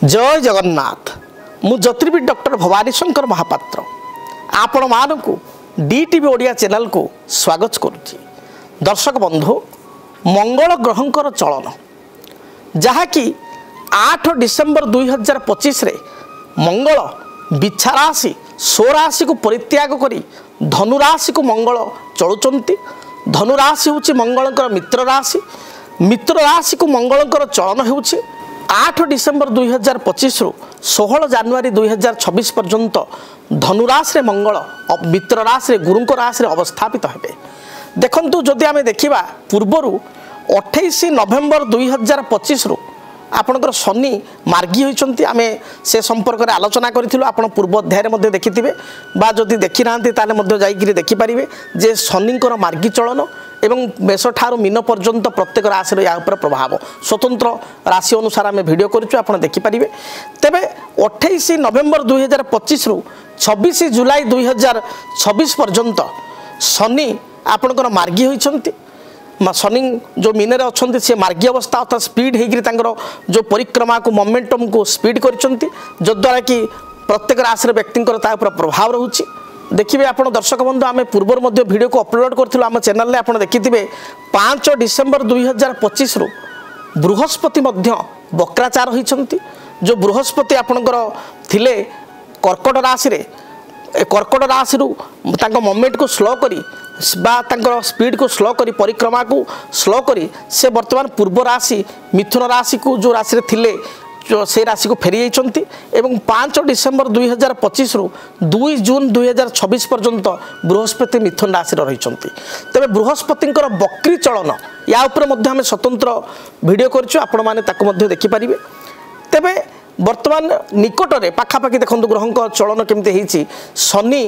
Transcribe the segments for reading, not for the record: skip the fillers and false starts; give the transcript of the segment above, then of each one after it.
जय जगन्नाथ मु ज्योतिर्विद डॉक्टर भवानी शंकर महापात्र आपण मानू डीटीवी ओडिया चैनल को स्वागत करुच्ची। दर्शक बंधु मंगल ग्रहंकर चलन जहाँकि 8 डिसेम्बर 2025 रे मंगल बिछा राशि स्वराशि को परित्याग करी धनुराशि को मंगल चलुचंती। धनुराशि हूँ मंगलकर मित्र राशि, मित्र राशि को मंगलकर चलन होउछि 8 डिसेम्बर 2025 रु 16 जनवरी 2026 पर्यंत धनुराशि रे मंगल मित्र राशि रे गुरुंक राशि रे अवस्थापित हेबे। देखंतु जदि आमे देखिबा पूर्वरु 28 नवेम्बर 2025 रु आपणकर शनि मार्गी होइचंती। आमे से संपर्क रे आलोचना करिथिलु, आपण पूर्व अध्याय रे मध्ये देखिथिबे बा जदि देखि नांती ताले मध्ये जाईकरी देखि परिबे जे शनिंकर मार्गी चलन एवं मेष ठारू मीन पर्यंत प्रत्येक राशि या उपर प्रभाव स्वतंत्र राशि अनुसार आम भिड करूँ आप देखिपारे। तेबे 28 नवेम्बर 2025 रु 26 जुलाई 2026 पर्यंत शनि आपणकर मार्गी होइछंती। शनि जो मीन रे अच्छे से मार्गी अवस्था अर्थात स्पीड होकर जो परिक्रमा को मोमेंटम को स्पीड करछंती, जद्वारा कि प्रत्येक राशि व्यक्ति प्रभाव रोचे। देखिए आप दर्शक बंधु आम पूर्व वीडियो को अपलोड करूँ आम चैनल आप देखिए 5 डिसेम्बर 2025 रु बृहस्पति वक्राचार होइछंती। जो बृहस्पति आपणकर थिले कर्कट राशि रे कर्कट राशि मोमेंट को स्लो करी बा तांकर स्पीड को स्लो करी परिक्रमा को स्लो करी से वर्तमान पूर्व राशि मिथुन राशि को जो राशि रे थिले से राशि को फेरी जाइछंती एवं 5 डिसेम्बर 2025 रु 2 जून 2026 पर्यंत बृहस्पति मिथुन राशि रहिछंती। तबे बृहस्पतिंकर बक्री चलन या ऊपर मध्ये हम स्वतंत्र वीडियो करछु, आपण माने ताको मध्ये देखि परिबे। तबे वर्तमान निकट रे पाखापाखि देखंतु ग्रहंक चलन केमते हिची। शनि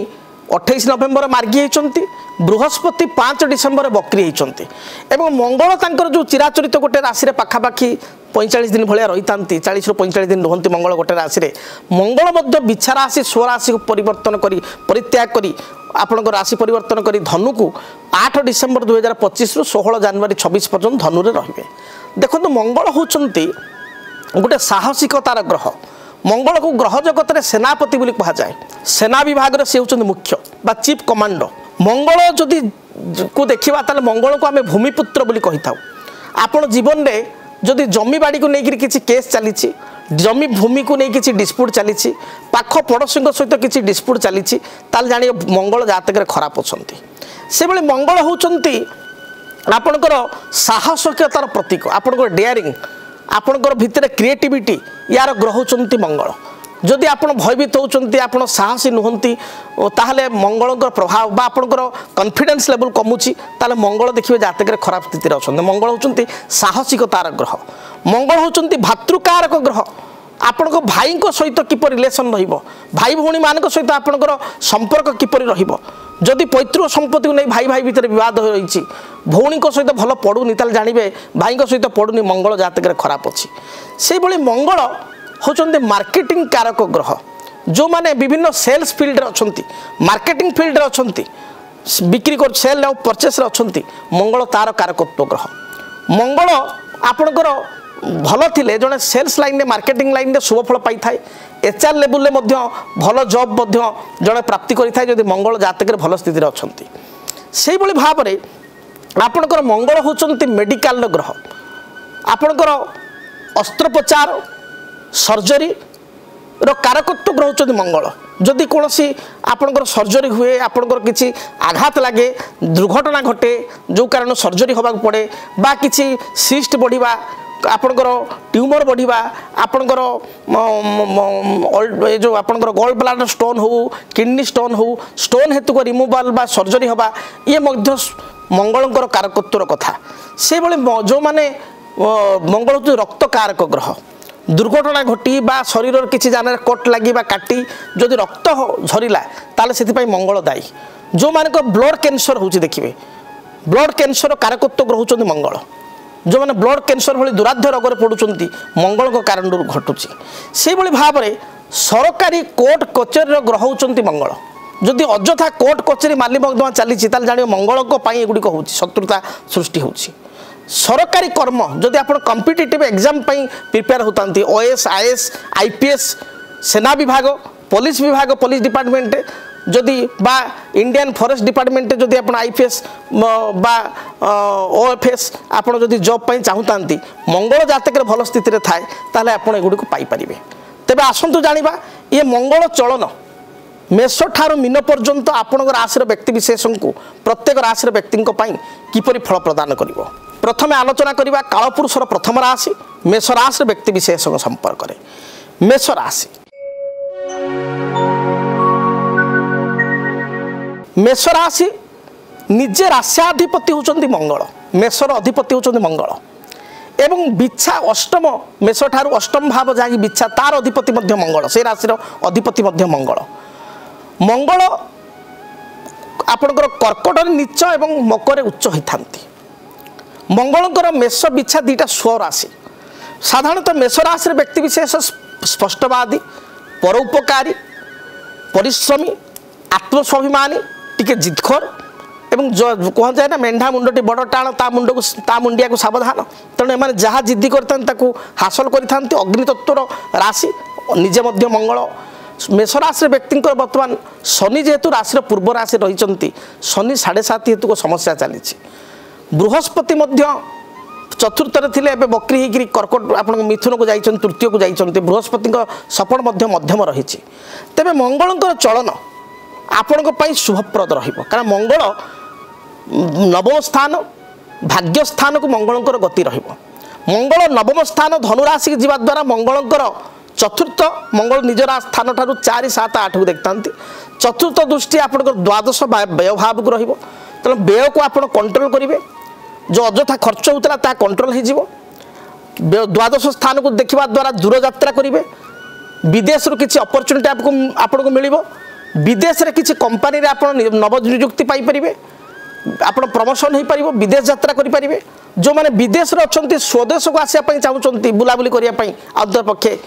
28 नवेम्बर मार्गी होइछंती, बृहस्पति 5 डिसेम्बर बक्री होइछंती एवं मंगल तांकर जो चिराचरित गोटे राशि रे पाखापाखि 45 दिन भाया रही था। 40 ରୁ 45 दिन रुहंती मंगल गोटे राशि रे। मंगल मध्य बिछा राशि स्वराशि को परिवर्तन करी परित्याग करी आपन राशि परिवर्तन करी धनु को 8 डिसेम्बर 2025 रु 16 जनवरी 26 पर्यंत धनु रे रहिबे। देखो मंगल होचंती गोटे साहसिकतार ग्रह। मंगल को ग्रह जगत रे सेनापति बोली कहा जाए। सेना विभाग रे से होचंती मुख्य बा चीफ कमांडो। मंगल जदि को देखिबा ताले मंगल को आमे भूमिपुत्र बोली कहि थाउ। आपण जीवन रे जदि जमी बाड़ी को लेकर किसी केस चली, जमी भूमि को लेकिन किसी डिस्प्यूट चली, पाख पड़ोशी सहित किसी डिस्प्यूट चली, जान मंगल जातक खराब अच्छा। से भाई मंगल होती आपणकर साहसिकतार प्रतीक, आपणकर डेयरिंग, आपणकर भितर क्रिएटिविटी यार ग्रह होती मंगल। जदि आप भयभीत होती आप साहसी नुहति ताहले मंगल प्रभाव बा आपणकर कॉन्फिडेंस लेवल कमुची ताले मंगल देखिए जातक खराब स्थिति अच्छा। मंगल होती साहसिकतार ग्रह, मंगल होती भातृकारक ग्रह। आपण भाई सहित किपर रिलेसन भाई भौणी मान सहित आपणकर संपर्क किपर रदि पैतृक संपत्ति को नहीं भाई भाई भितर विवाद रही भौणी सहित भल पड़ूनी जानवे भाई सहित पड़ूनी मंगल जातक खराब अच्छी। से भाई मंगल होचंदे मार्केटिंग कारक ग्रह। जो माने विभिन्न सेल्स फील्ड रे अछंती, मार्केटिंग फील्ड रे अछंती, बिक्री कर सेल और परचेस रे अछंती, मंगल तार कारकत्व ग्रह। मंगल आपणकर भल थिले जने सेल्स लाइन रे मार्केटिंग लाइन रे शुभ फल पाई थाए। एचआर लेवल रे मध्य भल जॉब मध्य जने प्राप्ति करि थाए जदि मंगल जातक रे भल स्थिति रे अछंती। सेहि भली भाव रे आपणकर मंगल होचंती मेडिकल ग्रह। आपणकर अस्त्रोपचार सर्जरी रो कारकत्व ग्रह होचंती मंगल। जदि कौन आपणकर सर्जरी हुए, आपणकर किसी आघात लगे, दुर्घटना घटे जो कारण सर्जरी होगा पड़े बा किसी सिस्ट बढ़िबा, आपणकर ट्यूमर बढ़िबा, आपणकर जो आपणकर गॉल ब्लाडर स्टोन हो, किडनी स्टोन हो, स्टोन हेतु को रिमूवल बा सर्जरी होगा ये मध्य मंगलंकर कारकत्वर कथा। से भाई जो माने मंगल होती रक्त कारक ग्रह। दुर्घटना घटी बा शरीर किसी जान कट लगी बा काटी जदि रक्त झरला ताले से मंगल दायी। जो मान ब्लड कैंसर होची देखिए, ब्लड कैंसर कारकत्व ग्रह होचंती मंगल। जो मैंने ब्लड कैंसर भली दुराध्य रोग पड़ुंट मंगल को कारण घटुची। से भाई भाव में सरकारी कोर्ट कचेरी ग्रह होचंती मंगल। जदि अଯଥା कोर्ट कचेरी माली मकदमा चली जान मंगल एगुड़िक हो शत्रुता सृष्टि होची। सरकारी कर्म जदि आप कॉम्पिटिटिव एग्जाम प्रिपेयर होता ओएस आईएएस आईपीएस सेना विभाग पुलिस विभाग पुलिस डिपार्टमेंट जदि बा इंडियन फॉरेस्ट डिपार्टमेंट जदि आप आईपीएस बा ओएफएस आपड़ जदि जॉब पाई चाहूँगी मंगल जातक भल स्थित थाए ताले आप एगुड़ी पाइपर तेरे आसतु जाना ये मंगल चलन मेष ठारू मीन पर्यंत आपण राशि व्यक्ति विशेष को प्रत्येक राशि व्यक्ति किपरि फल प्रदान कर प्रथम आलोचना करवा कालपुरुषर प्रथम राशि मेष राशि व्यक्ति विशेष संपर्क में मेष राशि मेष राशि निजे राश्याधिपति होचंदी मंगल मेषर अधिपति होचंदी मंगल एवं बिच्छा अष्टम मेष ठारू अष्टम भाव जहाँकि बिच्छा तार अधिपति मध्य मंगल से राशि अधिपति मध्य मंगल मंगल आपणकर कर्कट नीच एवं मकर उच्च होता मंगलकर मेष बिच्छा दुईटा स्व राशि साधारणतः मेष राशि व्यक्ति विशेष स्पष्टवादी परोपकारी परिश्रमी आत्मस्वाभिमानी टिके जिदखोर एवं कह जाए ना मेढ़ा मुंडटी बड़ टाण ता मुंडिया को सावधान तेणु एम जहाँ जिद्दी करते हासिल करते अग्नितत्वर राशि निजे मध्य मंगल मेष राशि व्यक्ति बर्तमान शनि जेहेतु राशि पूर्व राशि रही शनि 7.5 हेतु को समस्या चली बृहस्पति चतुर्थ थे बकरी होकर कर्कट आप मिथुन को जाइए तृतीय को जाइए बृहस्पति सपन मध्यम रही तेरे मंगल चलन आपण शुभप्रद कारण मंगल नवम स्थान भाग्य स्थान को मंगल गति मंगल नवम स्थान धनुराशि जी द्वारा मंगल चतुर्थ मंगल निजर स्थान ठारू 4, 7, 8 को देखता चतुर्थ दृष्टि आप द्वादश व्यय भाव को रही तेना व्यय को आप कंट्रोल करेंगे जो अଯଥା खर्च होता है कंट्रोल हो द्वादश स्थान को देखा द्वारा दूर यात्रा करेंगे विदेश किसी अपरच्युनिटी आपको मिल विदेश रे किसी कंपनी रे आप नव नियुक्ति पाइपर आप प्रमोशन हो पार विदेश यात्रा करेंगे जो मैंने विदेश रे अच्छा स्वदेश को आसापी चाहते बुलाबुली करने आदर पक्षे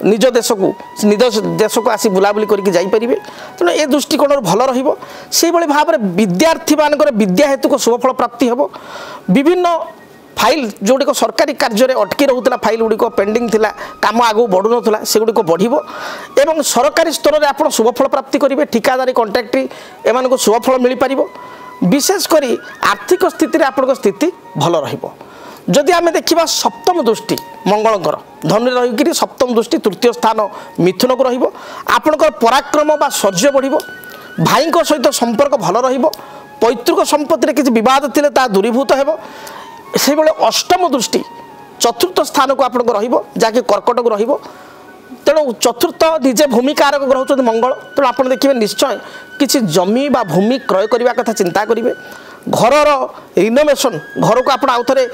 निज देश को आसी बुलाबुली करके जापर तेणु ए दृष्टिकोण भल रही भाव में विद्यार्थी मान विद्या हेतु को शुभफल प्राप्ति हम विभिन्न फाइल जोड़िक सरकारी कार्य अटकी रोला फाइल गुड़िक पेंडिंग थिला काम आगू बढ़ू ना से गुड़िक बढ़िबो एवं सरकारी स्तर में आप शुभफल प्राप्ति करेंगे ठिकादारी कंट्राक्टी एम शुभफल मिल पार विशेषकर आर्थिक स्थिति आप स्थिति भल रहिबो जदि आम देखा सप्तम दृष्टि मंगलकर धनु रही सप्तम दृष्टि तृतीय स्थान मिथुन को रहिबो आपणकर पराक्रम बा शौर्य बढ़िबो भाई सहित संपर्क भल रहिबो पैतृक संपत्ति किसी विवाद थिले ता दूरीभूत हेबो से अष्टम दृष्टि चतुर्थ स्थान को आपको रहिबो जाके कर्कट को रहिबो तेणु चतुर्थ निजे भूमि कारक ग्रह होचंदी मंगल तेणु आप देखिए निश्चय किसी जमी बा भूमि क्रय करने कथा चिंता करेंगे घरर रिनोवेशन घर को आप आउ थे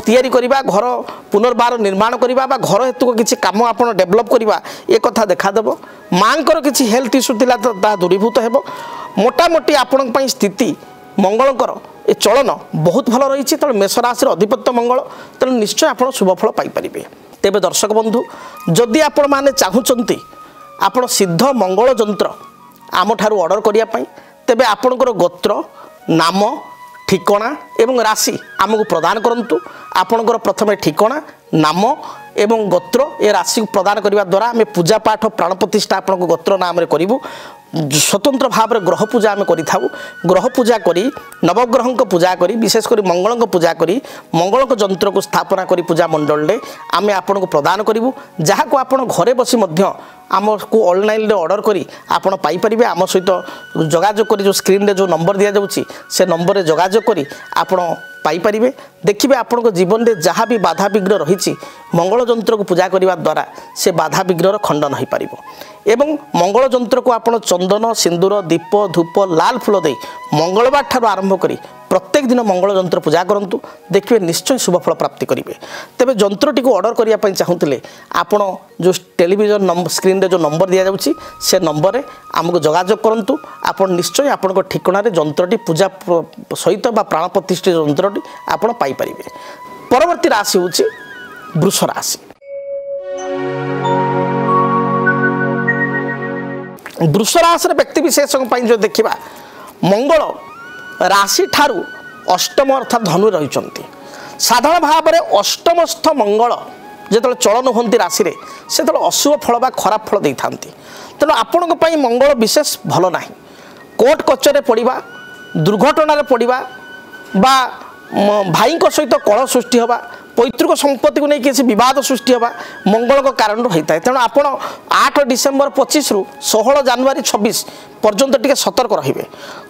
तैयारी करवा घर पुनर्बार निर्माण करवा घर हेतु किसी कम आप डेभलप करवा ये कथा देखादेव माँ किसी हेल्थ इश्यू था दूरीभूत हो मोटामोटी आपण स्थिति मंगलकर ये चलन बहुत भल रही तेणु मेष राशि अधिपत्य मंगल तेणु निश्चय आप शुभफल पाइपर तेरे दर्शक बंधु जदि आपण मैंने चाहते आपण सिद्ध मंगल जंत्र आम ठारू ऑर्डर करने तेरे आपणकर गोत्र नाम ठिकणा एवं राशि आमको प्रदान करंतु आपणकर प्रथमे ठिकणा नाम एवं गोत्र ए राशि प्रदान करने द्वारा आम पूजा पाठ प्राण प्रतिष्ठा आपण गोत्र नाम करूँ स्वतंत्र भाव में ग्रह पूजा आम करूँ ग्रह पूजा करी नवग्रह को पूजा करी विशेषकर मंगल को पूजा करी मंगल जंत्र को स्थापना करी पूजा मंडल में आम आपण को प्रदान करूँ जहाँ को आप घरे बसी आम को ऑनलाइन रे ऑर्डर करी आपण पाइपर आम सहित जोगाजोग करी जो स्क्रीन रे जो नंबर दिया जाउची से नंबर रे जोगाजोग करी आपण पाइपर देखिए आपण जीवन में जहाँ भी बाधा विघ्न रही मंगल जंत्र को पूजा करने द्वारा से बाधा विघ्नर खंडन हो पार एवं मंगल जंत्र को आप चंदन सिंदूर दीप धूप लाल फूल दे मंगलवार ठार आरंभ करी प्रत्येक दिन मंगल जंत्र पूजा करूँ देखिए निश्चय शुभफल प्राप्ति करेंगे तेरे जंत्रटी को ऑर्डर करने चाहूँगे आपण जो टेलीविजन स्क्रीन रे जो नंबर दि जाउची से नंबर रे आमको जोगाजोग करूँ आप निश्चय आपण ठिकणार जंत्रटी पूजा सहित बा प्राण प्रतिष्ठित जंत्रटी आपण पाइपर परवर्ती राशि होची वृष राशि वृष राशि व्यक्ति विशेष जो देखा मंगल राशि ठारू अष्टम अर्थात धनु रही साधारण भाव में अष्टमस्थ मंगल जो चलन होती राशि से अशुभ फल बा खराब फल दे था तेणु आपण मंगल विशेष भल ना कोर्ट कचरे पड़ा दुर्घटन पड़ा बा भाई सहित कलह सृष्टि होगा पैतृक संपत्ति को नहीं किसी बद सृष्टि होगा मंगल का कारण होता है तेणु आपण 8 डिसेम्बर 25 रु 16 जनवरी 26 पर्यंत टिके सतर्क रहिबे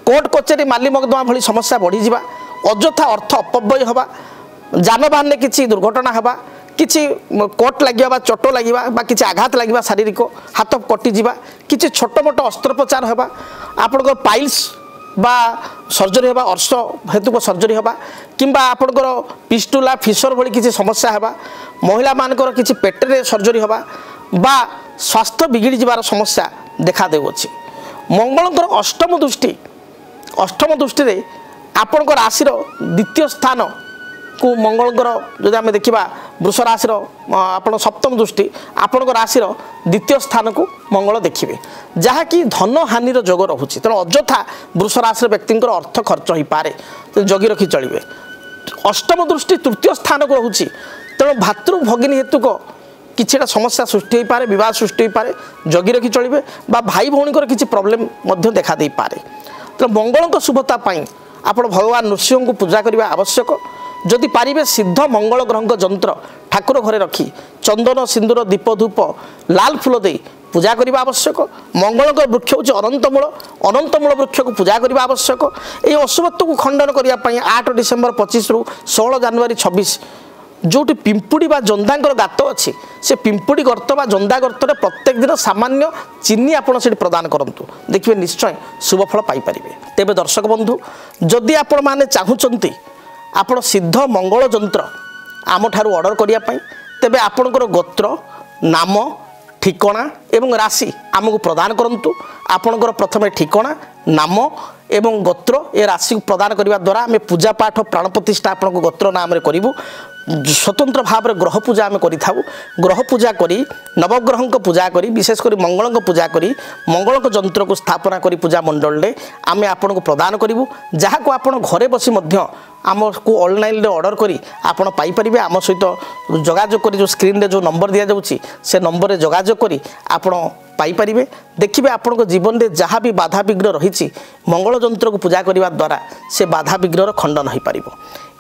कोर्ट कचेरी माली मकदमा भली समस्या बढ़ी जावा अଯଥା अर्थ अपव्यय होगा जानवाहन में किसी दुर्घटना होगा किसी कोट लगे चोट लगे कि आघात लगे शारीरिक हाथ कटिजा कि छोट मोट अस्त्रोपचार होगा आपण पाइल्स बा सर्जरी होगा अर्श हेतुक सर्जरी होगा किंबा आपणकर पिस्टुला फिशर भली किसी समस्या होगा महिला मानकर किसी पेटरे सर्जरी होगा बा स्वास्थ्य बिगिड़ी जबार समस्या देखा देउछि मंगलकर अष्टम दृष्टि आपणकर राशि द्वितीय स्थान को मंगलकर जदि आम देखा वृष राशि आप सप्तम दृष्टि आपण राशि द्वितीय स्थान को मंगल देखिए जहाँकि धन हानि जोग रोचे तेणु अଯଥା वृष राशि व्यक्ति अर्थ खर्च हो पाए तो जगी रखी चलिए अष्टम दृष्टि तृतीय स्थान को रोचे तेणु भातृ भगिनी हेतुक किसी समस्या सृष्टि हो पाए बद सृष्टि हो पाए जगी रखी चलिए भाई भौणी किसी प्रोब्लेम देखा दे पारे तेणु मंगल शुभता आप भगवान नृसिंह को पूजा करने आवश्यक जदि पारिबे सिद्ध मंगल ग्रह जंत्र ठाकुर घरे रखी चंदन सिंदूर दीप धूप लाल फूल दे पूजा करने आवश्यक मंगल वृक्ष हूँ अनंतमूल वृक्ष को पूजा करने आवश्यक ये अशुभत्व को खंडन करने 8 डिसेम्बर 25 रु 16 जनवरी 26 जो पिंपुड़ी बा जंदांगर गात अच्छी से पिंपुड़ी गर्त बा जंदा गर्त प्रत्येक दिन सामान्य चीनी आपड़ से प्रदान करूँ देखिए निश्चय शुभफल पाइपर तेज दर्शक बंधु जदि आपण मैंने चाहूँगी आपण सिद्ध मंगल जंत्र आम ठारू ऑर्डर करने तेबे आपणकर गोत्र नाम ठिकणा एवं राशि आमको प्रदान करूँ आपणकर प्रथमे ठिकणा नाम एवं गोत्र ए राशि को प्रदान करने द्वारा आम पूजा पाठ प्राण प्रतिष्ठा आपण गोत्र नाम करूँ स्वतंत्र भाव में ग्रह पूजा आम करूँ ग्रह पूजा करी नवग्रह को पूजा करी विशेषकर मंगल को पूजा करी मंगल जंत्र को स्थापना करी पूजा मंडल आम आपन को प्रदान करूँ जहाँ को आप घरे बसी आम को ऑनलाइन ऑर्डर करी आपण पाइपर आम सहित जोगाजोग करी जो स्क्रीन रे जो नंबर दि जाऊँगी से नंबर जोगाजोग करी आपण पाइपर देखिए आपण जीवन में जहाँ भी बाधा विघ्न रही मंगल जंत्र को पूजा करने द्वारा से बाधा विघ्नर खंडन हो पार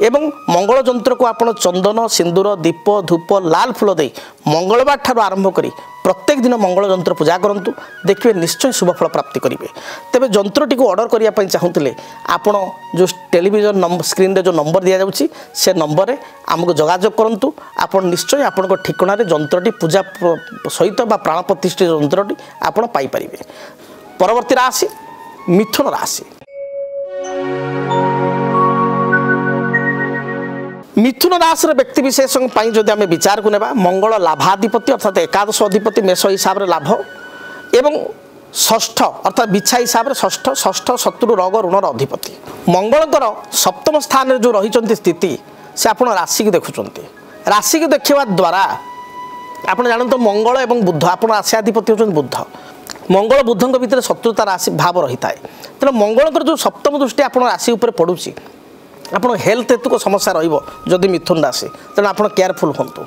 एवं मंगल जंत्र को आप चंदन सिंदूर दीप धूप लाल फूल दे मंगलवार ठार आरंभ करी प्रत्येक दिन मंगल जंत्र पूजा करूँ देखिए निश्चय शुभफल प्राप्ति करेंगे तेज जंत्रटी को ऑर्डर करने चाहूँगे आपण जो टेलीविजन स्क्रीन रे जो नंबर दि जाऊँगी से नंबर आमको जोगाजोग करूँ आप निश्चय आपण ठिकाना जंत्रटी पूजा सहित प्राण प्रतिष्ठित जंत्रटी आपण पाइपर परवर्ती राशि मिथुन राशि मिथुन राशि व्यक्ति विशेष जदि आम विचार को नेबा मंगल लाभाधिपति अर्थात एकादश अधिपति मेष हिसाब से लाभ एवं षष्ठ अर्थात बिछा हिसाब से षष्ठ शत्रु रोग ऋणर अधिपति मंगलकर सप्तम स्थान जो रही स्थिति से आप राशि को देखुं राशि को देखा द्वारा आप जानते मंगल एवं बुध आप राशियाधिपति होती बुध मंगल बुधों भितर शत्रुता राशि भाव रही है तेना मंगलकर जो सप्तम दृष्टि आप राशि उपर पड़ुची आप हेल्थ हेतु समस्या रही मिथुन राशि तेणु आप केयरफुल हूँ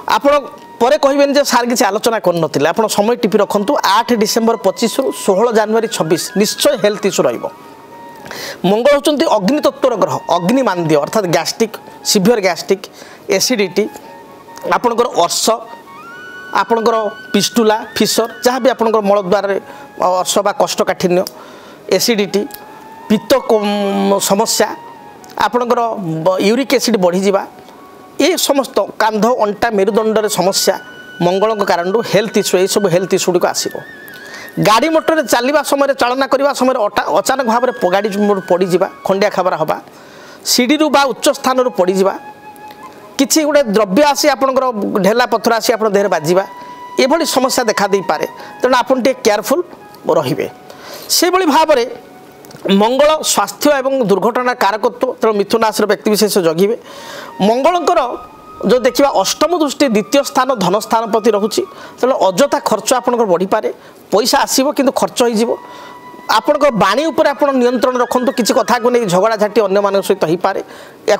आपरे कहे सार किसी आलोचना कर आप समय टिपी रखु 8 डिसेम्बर 25 रु 16 जनवरी 26 निश्चय हेल्थ इश्यू मंगल होती अग्नि तत्वर ग्रह अग्नि मांद्य अर्थात गैस्ट्रिक सीवियर गैस्ट्रिक एसिडिटी आपणकर अर्श आपणकर पिस्टुला फिशर जहाँ भी आपणकर मलद्वार अर्श बा कोष्ठकाठिन्य एसिडिटी पित्त समस्या आपणकर यूरिक एसिड बढ़ी जावा ये समस्त कांध अंटा मेरुदंड समस्या मंगल कारण हेल्थ इश्यू ये सब हेल्थ इश्यू गुड़िक आसो गाड़ी मोटर चलवा समय चालना करने समय अचानक भाव में गाड़ी पड़जा खंडिया खबर हवा सीढ़ी बा उच्च स्थान पड़जा किसी गोटे द्रव्य आसी आपंकर ढेला पथर आसी आप देह बाजिबा ये समस्या देखा दे पारे तेणु आपन टे केयरफुल रहिबे से भाव में मंगल स्वास्थ्य एवं दुर्घटना कारकत्व तेणु मिथुन राशि व्यक्ति विशेष जगिबे मंगलकर जो देखा अष्टम दृष्टि द्वितीय स्थान धन स्थान प्रति रोचे तेणु अଯଥା खर्च आपंकर बढ़ी पारे पैसा आसो कि खर्च हो आपण बाणी उपर आप नियंत्रण रखु किसी कथा को नहीं झगड़ा झाटी अन्य मान सहित हो पारे या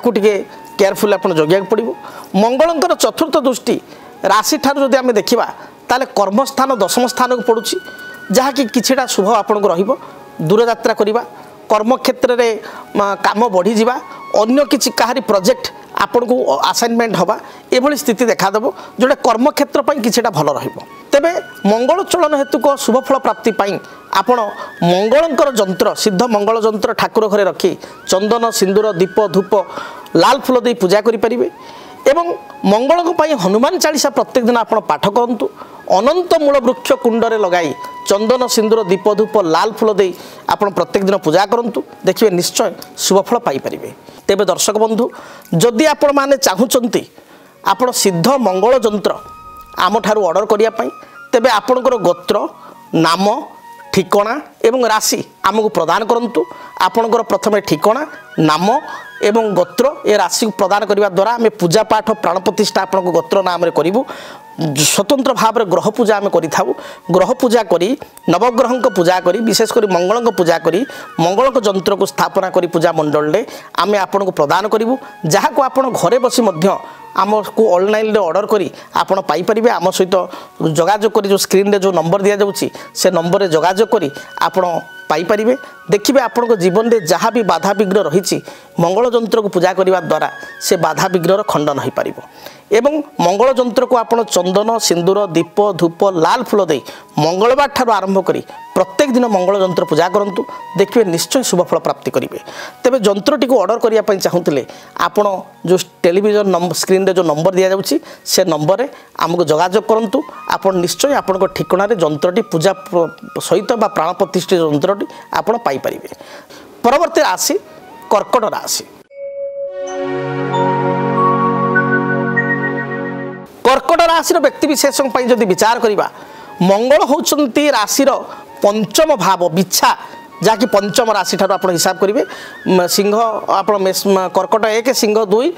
केयरफुल आप जगिया पड़ो। मंगलंकर चतुर्थ दृष्टि राशि ठार जदि आम देखा ताले कर्मस्थान दशम स्थान को पड़ुछि जहाँकि किछिटा शुभ आपन को रहिबो। दूर यात्रा करवा कर्म क्षेत्र में काम बढ़ी जावा अन्य किसी कहारी प्रोजेक्ट आपन को असाइनमेंट हवा एभली स्थिति देखादेव जोटा कर्म क्षेत्र पर किछिटा भल रहिबो। तेबे मंगल चलन हेतु को शुभ फल प्राप्ति पाई आपण मंगलंकर जंत्र सिद्ध मंगल जंत्र ठाकुर घरे रखी चंदन सिंदूर दीप धूप लाल फूल दे पूजा करि परिबे एवं मंगल को पाई हनुमान चालीसा प्रत्येक दिन आप पाठ करूँ। अनंत मूल वृक्ष कुंडरे लगाई चंदन सिंदूर दीप धूप लाल फूल दे आप प्रत्येक दिन पूजा करूँ देखिए निश्चय शुभफल पाइपर। तेबे दर्शक बंधु जदि आपण माने चाहूँगी आपण सिद्ध मंगल जंत्र आम ठारू ऑर्डर करने तेबे आपणकर गोत्र नाम ठिकणा एवं राशि आमको प्रदान करूँ। आपणकर प्रथमे ठिकणा नाम एवं गोत्र ए राशि को प्रदान करने द्वारा आम पूजा पाठ प्राण प्रतिष्ठा आपण गोत्र नाम करूँ। स्वतंत्र भाव में ग्रह पूजा आम करी ग्रह पूजा करी नवग्रह को पूजा करी विशेषकर मंगल को पूजा करी मंगल को जंत्र को स्थापना करी पूजा मंडल में आम आपन को प्रदान करूँ जहाँ को आप घरे बसी आम को ऑनलाइन ऑर्डर करी आपण पाइपर। आम सहित जोगाजोग करी जो स्क्रीन रे जो नंबर दि जाऊँगी से नंबर रे जोगाजोग करी आपण पाइपर। देखिए आपण जीवन में जहाँ भी बाधा विघ्न रही मंगल जंत्र को पूजा करने द्वारा से बाधा विघ्नर खंडन हो पार एवं मंगल जंत्र को आपण चंदन सिंदूर दीप धूप लाल फूल दे मंगलवार ठार आरंभ करी प्रत्येक दिन मंगल जंत्र पूजा करूँ देखिए निश्चय शुभफल प्राप्ति करेंगे। तेज जंत्रटी को ऑर्डर करने चाहूँगे आपण जो टेलीविजन स्क्रीन रे जो नंबर दि जाऊँगी से नंबर में आमको जोगाजोग करूँ। आप निश्चय आपण ठिकाना जंत्रटी पूजा सहित बा प्राण प्रतिष्ठित जंत्रटी आप पाइपर। परवर्ती राशि कर्कट राशि। कर्कट राशि व्यक्ति विशेष जदि विचार करवा मंगल होती राशिर पंचम भाव बिछा जहाँकि पंचम राशि ठार आप हिसाब करेंगे सिंह आप कर्कट 1 सिंह 2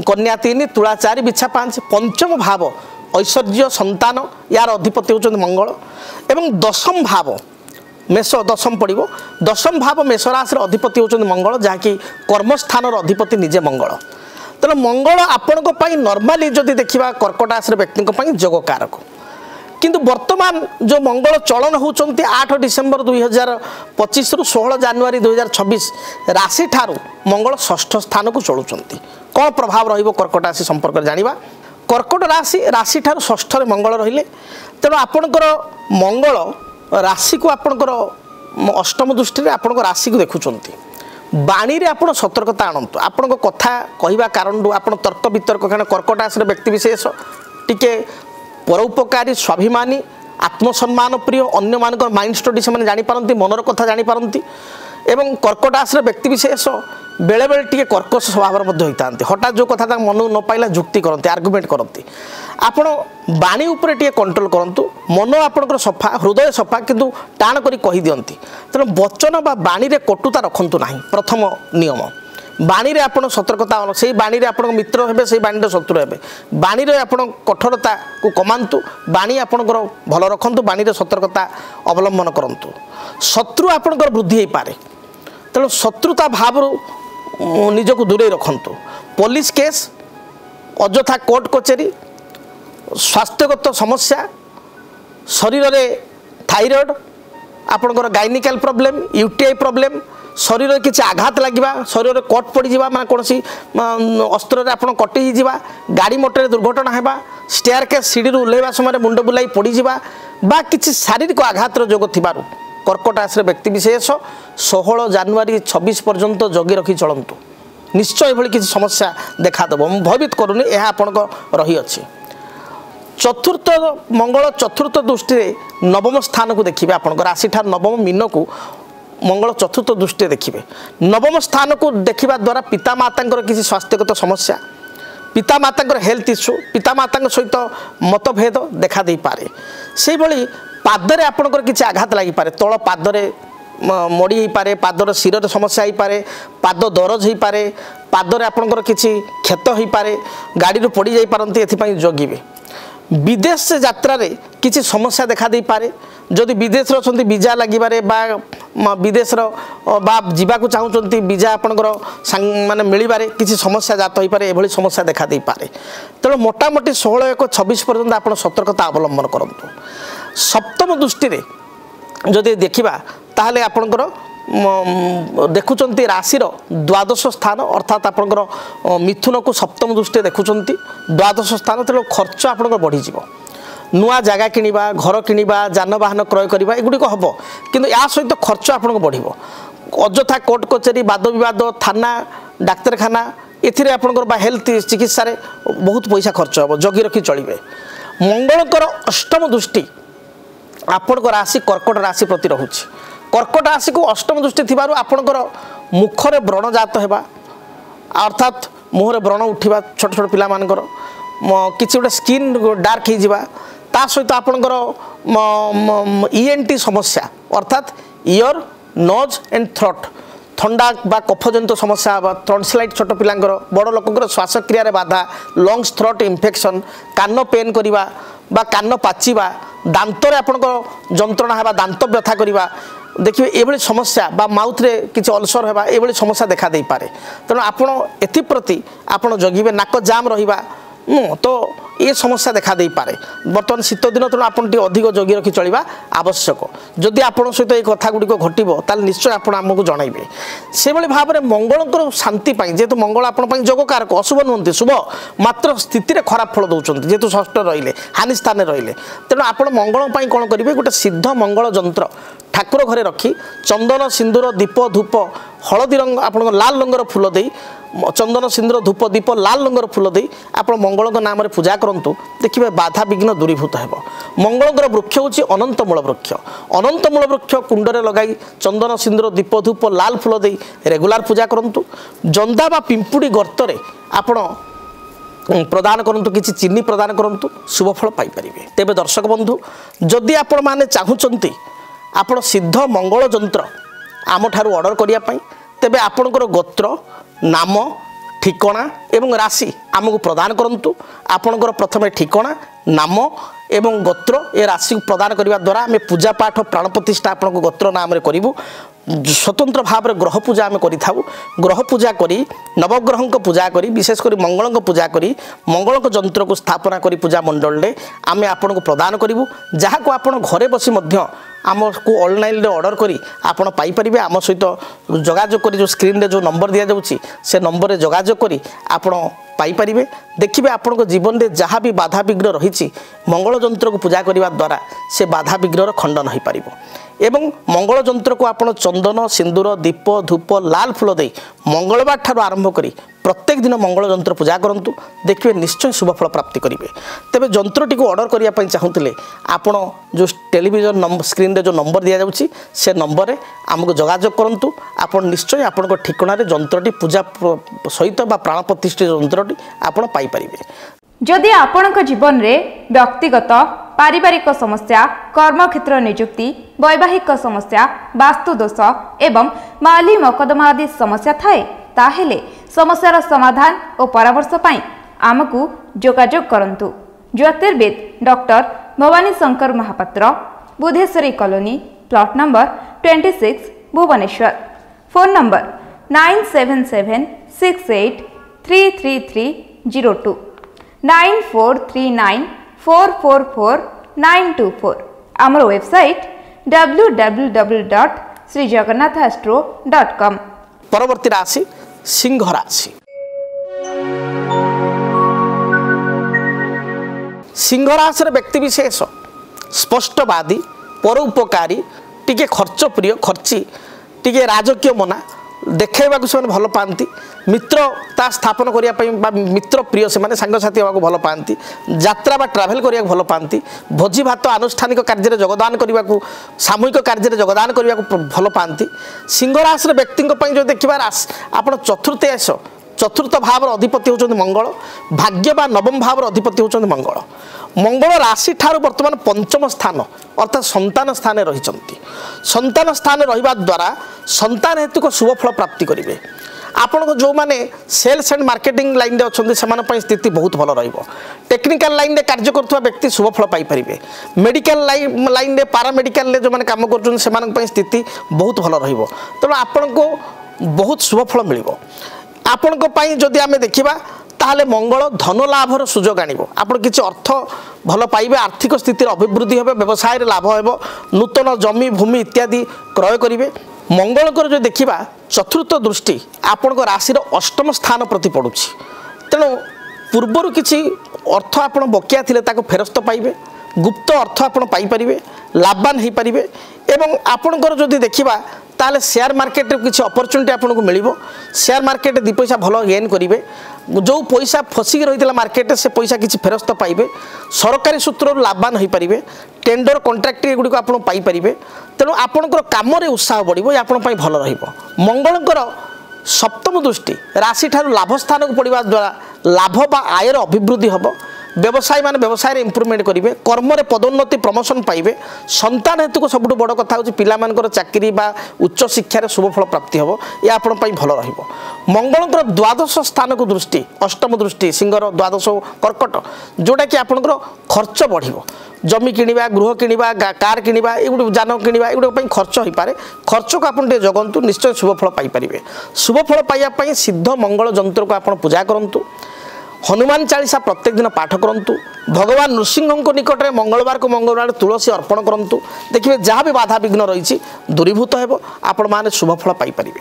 कन्या 3 तुला 4 बिछा 5 पंचम भाव ऐश्वर्य संतान यार अधिपति होती मंगल एवं दशम भाव मेष दशम पड़ो दशम भाव मेष राशि अधिपति होती मंगल जहाँकि कर्मस्थान अधिपति निजे मंगल। तेना मंगल आपण नॉर्मली जदि देखा कर्कट राशि व्यक्ति जोग कारक किंतु वर्तमान जो मंगल चलन होती 8 डिसेम्बर 2025 रु 16 जनवरी 2026 राशि ठारू मंगल षष्ठ स्थान को चलुंट कौन प्रभाव रही कर्कट राशि संपर्क जाना। कर्कट राशि राशि ठारू षष्ठ मंगल रहिले तेणु आपणकर मंगल राशि को आपणकर अष्टम दृष्टि आपणकर राशि को देखुंट बाणी रे आपण सतर्कता आणतु आपण कथा कहवा कारण आप तर्क वितर्क कारण कर्कट राशि व्यक्ति विशेष टिके परोपकारी स्वाभिमानी आत्मसम्मान प्रिय अन्य मान माइंड स्टडी से जापारती मनर कथा जापारती एवं कर्कट राशि व्यक्ति विशेष बेले बेले टिके कर्कश स्वभाव होता हठात जो कथा मन न पाइला जुक्ति करते आर्गुमेंट करते आपण बाणी उपरे टिके कंट्रोल करंतु मन आपणकर सफा हृदय सफा किंतु टाण करी कहि दियंती तेणु वचन बा बाणी रे कटुता रखंतु नाही प्रथम नियम बाणी रे आपण सतर्कता से बाणी रे आपण मित्र हेबे से बाणी रे शत्रु हेबे बाणी रे आपण कठोरता को कमांतु बाणी आपणकर भल रखंतु बाणी रे सतर्कता अवलंबन करंतु शत्रु आपणकर वृद्धि हे पारे तेणु शत्रुता भाव निजको दूरे रखंतु पुलिस केस अଯଥା कोर्ट कचेरी स्वास्थ्यगत समस्या शरीर में थायराइड आपणकर गाइनिकल प्रॉब्लम यूटीआई प्रॉब्लम शरीर में किसी आघात लगे शरीर में कट पड़ जा मैं कौन अस्त्र आप कटि जा गाड़ी मोटर दुर्घटना होगा स्टेयर केस सीढ़ी ओह्लैवा समय मुंड बुलाई पड़जा बा किसी शारीरिक आघातर जोग थी कर्कट राशि व्यक्ति विशेष 16 जनवरी 26 पर्यंत जगी रखी चलतु निश्चय ये किसी समस्या देखादेव मुझे भयभीत करूनी यह आपण रही अच्छी। चतुर्थ मंगल चतुर्थ दृष्टि नवम स्थान को देखिए आपण राशि ठार नवम मीन को मंगल चतुर्थ दृष्टि देखिए नवम स्थान को देखा द्वारा पितामाता किसी स्वास्थ्यगत समस्या पितामाता हेल्थ इश्यू पितामाता सहित मतभेद देखा दे पारे से भली पादरे आपणकर किसी आघात लगी पारे तल पादरे मड़ी हो पारे पादर शिर समस्या हो पारे पाद दरज हो पारे पादरे आपणकर किसी क्षत हो पारे गाड़ी पड़ जा पारती एथि जगिबे। विदेश से यात्रा रे किसी समस्या देखा दे पारे जदि विदेश अच्छा वीजा लगे बा विदेशर बा जावाक चाहूँगी वीजा आपंकर माने मिलबारे किसी समस्या जात हो पारे एभली समस्या देखा दे पारे तेणु मोटामोटी 16/1/26 पर्यंत आप सतर्कता अवलंबन करूँ। सप्तम दृष्टि जदि देखा ताहले आपणकर देखुंत राशि द्वादश स्थान अर्थात आपणकर मिथुन को सप्तम दृष्टि देखुंत द्वादश स्थान तेणु खर्च आपणकर बढ़ीज नुआ जगह किनिबा घर किनिबा जानवाहन क्रय करवा एगुड़िक हम कि या सहित खर्च आपको बढ़ अଯଥା कोर्ट कचेरी वाद विवाद थाना डाक्तरखाना एथिरे आपणकर हेल्थ चिकित्सा बहुत पैसा खर्च हम जगी रखी चलिए। मंगलकर अष्टम दृष्टि आपण राशि कर्कट राशि प्रति रोचे कर्कट राशि को अष्टम दृष्टि थी आपणकर मुखरे व्रण जात होगा अर्थात मुहरे व्रण उठा छोट छोट पिला मानकर किसी गोटे स्किन डार्क हो ता सहित आपणकर ENT समस्या अर्थात ईयर नोज एंड थ्रोट थंडा बा कफजनित समस्या हे टॉन्सिलाइट छोट पिलांकर बड़ लोकंकर श्वासक्रिया बाधा लंग्स थ्रोट इन्फेक्शन कान पेन करवा बा कान पाचिबा दांतर आपणकर जंत्रणा है दांत व्यथा करवा देखिए ये समस्या बा माउथ रे किसी अल्सर होगा ये समस्या देखा दे पारे तेणु आपड़ एप्रति आपड़ जगिबे नाक जाम रहिबा तो ये समस्या देखा दे पारे बर्तमान शीत दिन तेणु आप अधिक जगी रखी चलवा आवश्यक जदि आपण सहित ये कथा गुड़िक घटो ताल निश्चय आप आमको जनइबे से भाव में मंगल शांति जेहेतु मंगल आपण जोगकारक अशुभ नुहति शुभ मात्र स्थिति खराब फल दौरान जेहेतु षष्ठ रहिले हानि स्थान रहिले तेणु आप मंगल कौन करेंगे गोटे सिद्ध मंगल जंत्र ठाकुर घरे रखी चंदन सिंदूर दीप धूप हलदी रंग आप लाल रंगर फूल दे चंदन सिंदूर धूप दीप लाल रंगर फूल दे आप मंगल नाम पूजा करंतु देखिए बाधा विघ्न दूरीभूत हो। मंगल वृक्ष हूँ अनंतमूल वृक्ष अनंतमूल वृक्ष कुंडरे लगाई चंदन सिंदूर दीप धूप लाल फूल दे रेगुलार पूजा करंतु जंदा बा पिंपुड़ी गर्तरे आपण प्रदान करंतु किछि चीनी प्रदान करंतु शुभ फल पाई परिबे। तेबे दर्शक बंधु जदि आपण माने चाहुचंती आपण सिद्ध मंगल जंत्र आम ठारू ऑर्डर करिया पई तेबे आपणकर गोत्र नाम ठिकणा एवं राशि आमको प्रदान करंतु आपणकर प्रथमे ठिकणा नाम एवं गोत्र ए राशि प्रदान करने द्वारा आम पूजा पाठ प्राण प्रतिष्ठा आपन गोत्र नाम करूँ स्वतंत्र भाव में ग्रह पूजा आम करूँ ग्रह पूजा करी नवग्रह पूजा करी विशेषकर मंगल पूजा करी मंगल जंत्र को स्थापना करी पूजा मंडल में आम आपन को प्रदान करूँ जहाँ को आप घरे बसी आम को ऑनलाइन ऑर्डर करी आपण पाई परिबे आम सहित जोगाजोग करी जो स्क्रीन रे जो नंबर दिया जाउची से नंबर रे जोगाजोग करी आपण पाई परिबे। देखिबे आपण जीवन में जहाँ भी बाधा विघ्न रही मंगल जंत्र को पूजा करने द्वारा से बाधा विघ्नर खंडन हो पार एवं मंगल जंत्र को आपण चंदन सिंदूर दीप धूप लाल फूल दे मंगलवार ठार आरंभ करी प्रत्येक दिन मंगल जंत्र पूजा करंतु देखिए निश्चय शुभफल प्राप्ति करेंगे। तेबे जंत्रटी को ऑर्डर करने चाहूँगे आपण जो टेलीविजन स्क्रीन रे जो नंबर दिया जाउची से नंबर आमको जोगाजोग करंतु आपण निश्चय आपण ठिकाना जंत्रटी पूजा सहित बा प्राण प्रतिष्ठित जंत्रटी आपण पाई परिबे। जदि आपणक जीवन रे व्यक्तिगत पारिवारिक समस्या कर्मक्षेत्र नियुक्ति वैवाहिक समस्या वास्तु दोष एवं माली मकदमा आदि समस्या थाए ताहेले समस्यार समाधान और परामर्श पाई आमको जोगाजोग करंतु। ज्योतिर्विद doctor Bhavani Shankar Mahapatra Budheswari colony plot number 26 Bhubaneswar. Phone number 9776833302 9439444924 आमर वेबसाइट www.srijagannathastro.com। परवर्ती राशि सिंह राशि। सिंह राशि व्यक्ति विशेष स्पष्टवादी परोपकारी टिके खर्च प्रिय खर्ची टिके राजकीय मना देखा से भल पाती मित्रता स्थापन करने मित्र प्रिय से सांगसाथी होगा भल पाती यात्रा बा ट्राभेल करने भल पाती भोजी भात आनुष्ठानिक कार्य योगदान करने को सामूहिक कार्य योगदान करने को भल पाती। सिंह राशि व्यक्ति जो देखा आप चतुर्थ भाव अधिपति होती मंगल भाग्य बा नवम भाव अधिपति होती मंगल मंगल राशि ठार वर्तमान पंचम स्थान अर्थात संतान स्थान रही संतान स्थान रहा द्वारा संतान हेतु शुभ फल प्राप्ति करेंगे। आपण जो मैंने सेल्स एंड मार्केटिंग लाइन में अच्छा से स्थिति बहुत भल टेक्निकल लाइन में कार्य करुवा व्यक्ति शुभफल पाइपर मेडिकल लाइन में पारामेडिकल जो मैंने कम कर स्थिति बहुत भल तेणु आपण को बहुत शुभफल मिल आपण जदि आम देखा ताहले मंगल धन लाभर सुजोग आनिबो आपण किछि अर्थ भल पाइबे आर्थिक स्थिति अभिवृद्धि हेबे व्यवसाय रे लाभ हेबो नूतन जमी भूमि इत्यादि क्रय करिवे मंगल जो देखा चतुर्थ दृष्टि आपण राशि अष्टम स्थान प्रति पड़ुछि तेणु पूर्वर किछि अर्थ आपण बकिया थिले ताको फेरस्त पाइबे गुप्त अर्थ आपण पाई परिबे लाभवान हो पारे एवं आपणकर जदि देखा ताले शेयर मार्केट किसी अपरच्युनिटी आपन को मिल शेयर मार्केट दी पैसा भल गेन करेंगे जो पैसा फसिक रही है मार्केट से पैसा किसी फेरस्त पाइबे सरकारी सूत्र लाभवान हो पारे टेंडर कॉन्ट्रैक्ट एगुड़ी आप पाइपर तेणु आपणकर कम उत्साह बढ़ो ये आपंपाई भल रंगलकर सप्तम दृष्टि राशि ठार लाभ स्थान को पड़ा द्वारा लाभ बा आयर अभिवृद्धि हम व्यवसायी माने व्यवसाय इम्प्रूवमेंट करेंगे कर्म पदोन्नति प्रमोशन पाइबे संतान हेतु को सबुठ बड़ कथा हूँ पिलामानकर चाकरी बा उच्च शिक्षार शुभफल प्राप्ति हम यह आपंपाई भल मंगलकर द्वादश स्थान को दृष्टि अष्टम दृष्टि सिंगर द्वादश कर्कट जोटा कि आपंकर खर्च बढ़ जमी किणवा गृह किणवा कार किणवा एगुड़ी जान किणवा एगुड़ी खर्च हो पारे खर्च को आप जगंतु निश्चय शुभफल पाइपर शुभफल पाइबापी सिद्ध मंगल जंत्र को आप पूजा करूँ हनुमान चालीसा प्रत्येक दिन पाठ करूँ भगवान नृसिंह निकट में मंगलवार को मंगलवार तुलसी अर्पण करूँ देखिए जहाँ भी बाधा विघ्न रही दूरीभूत हो आपण मैंने शुभफल पाइपर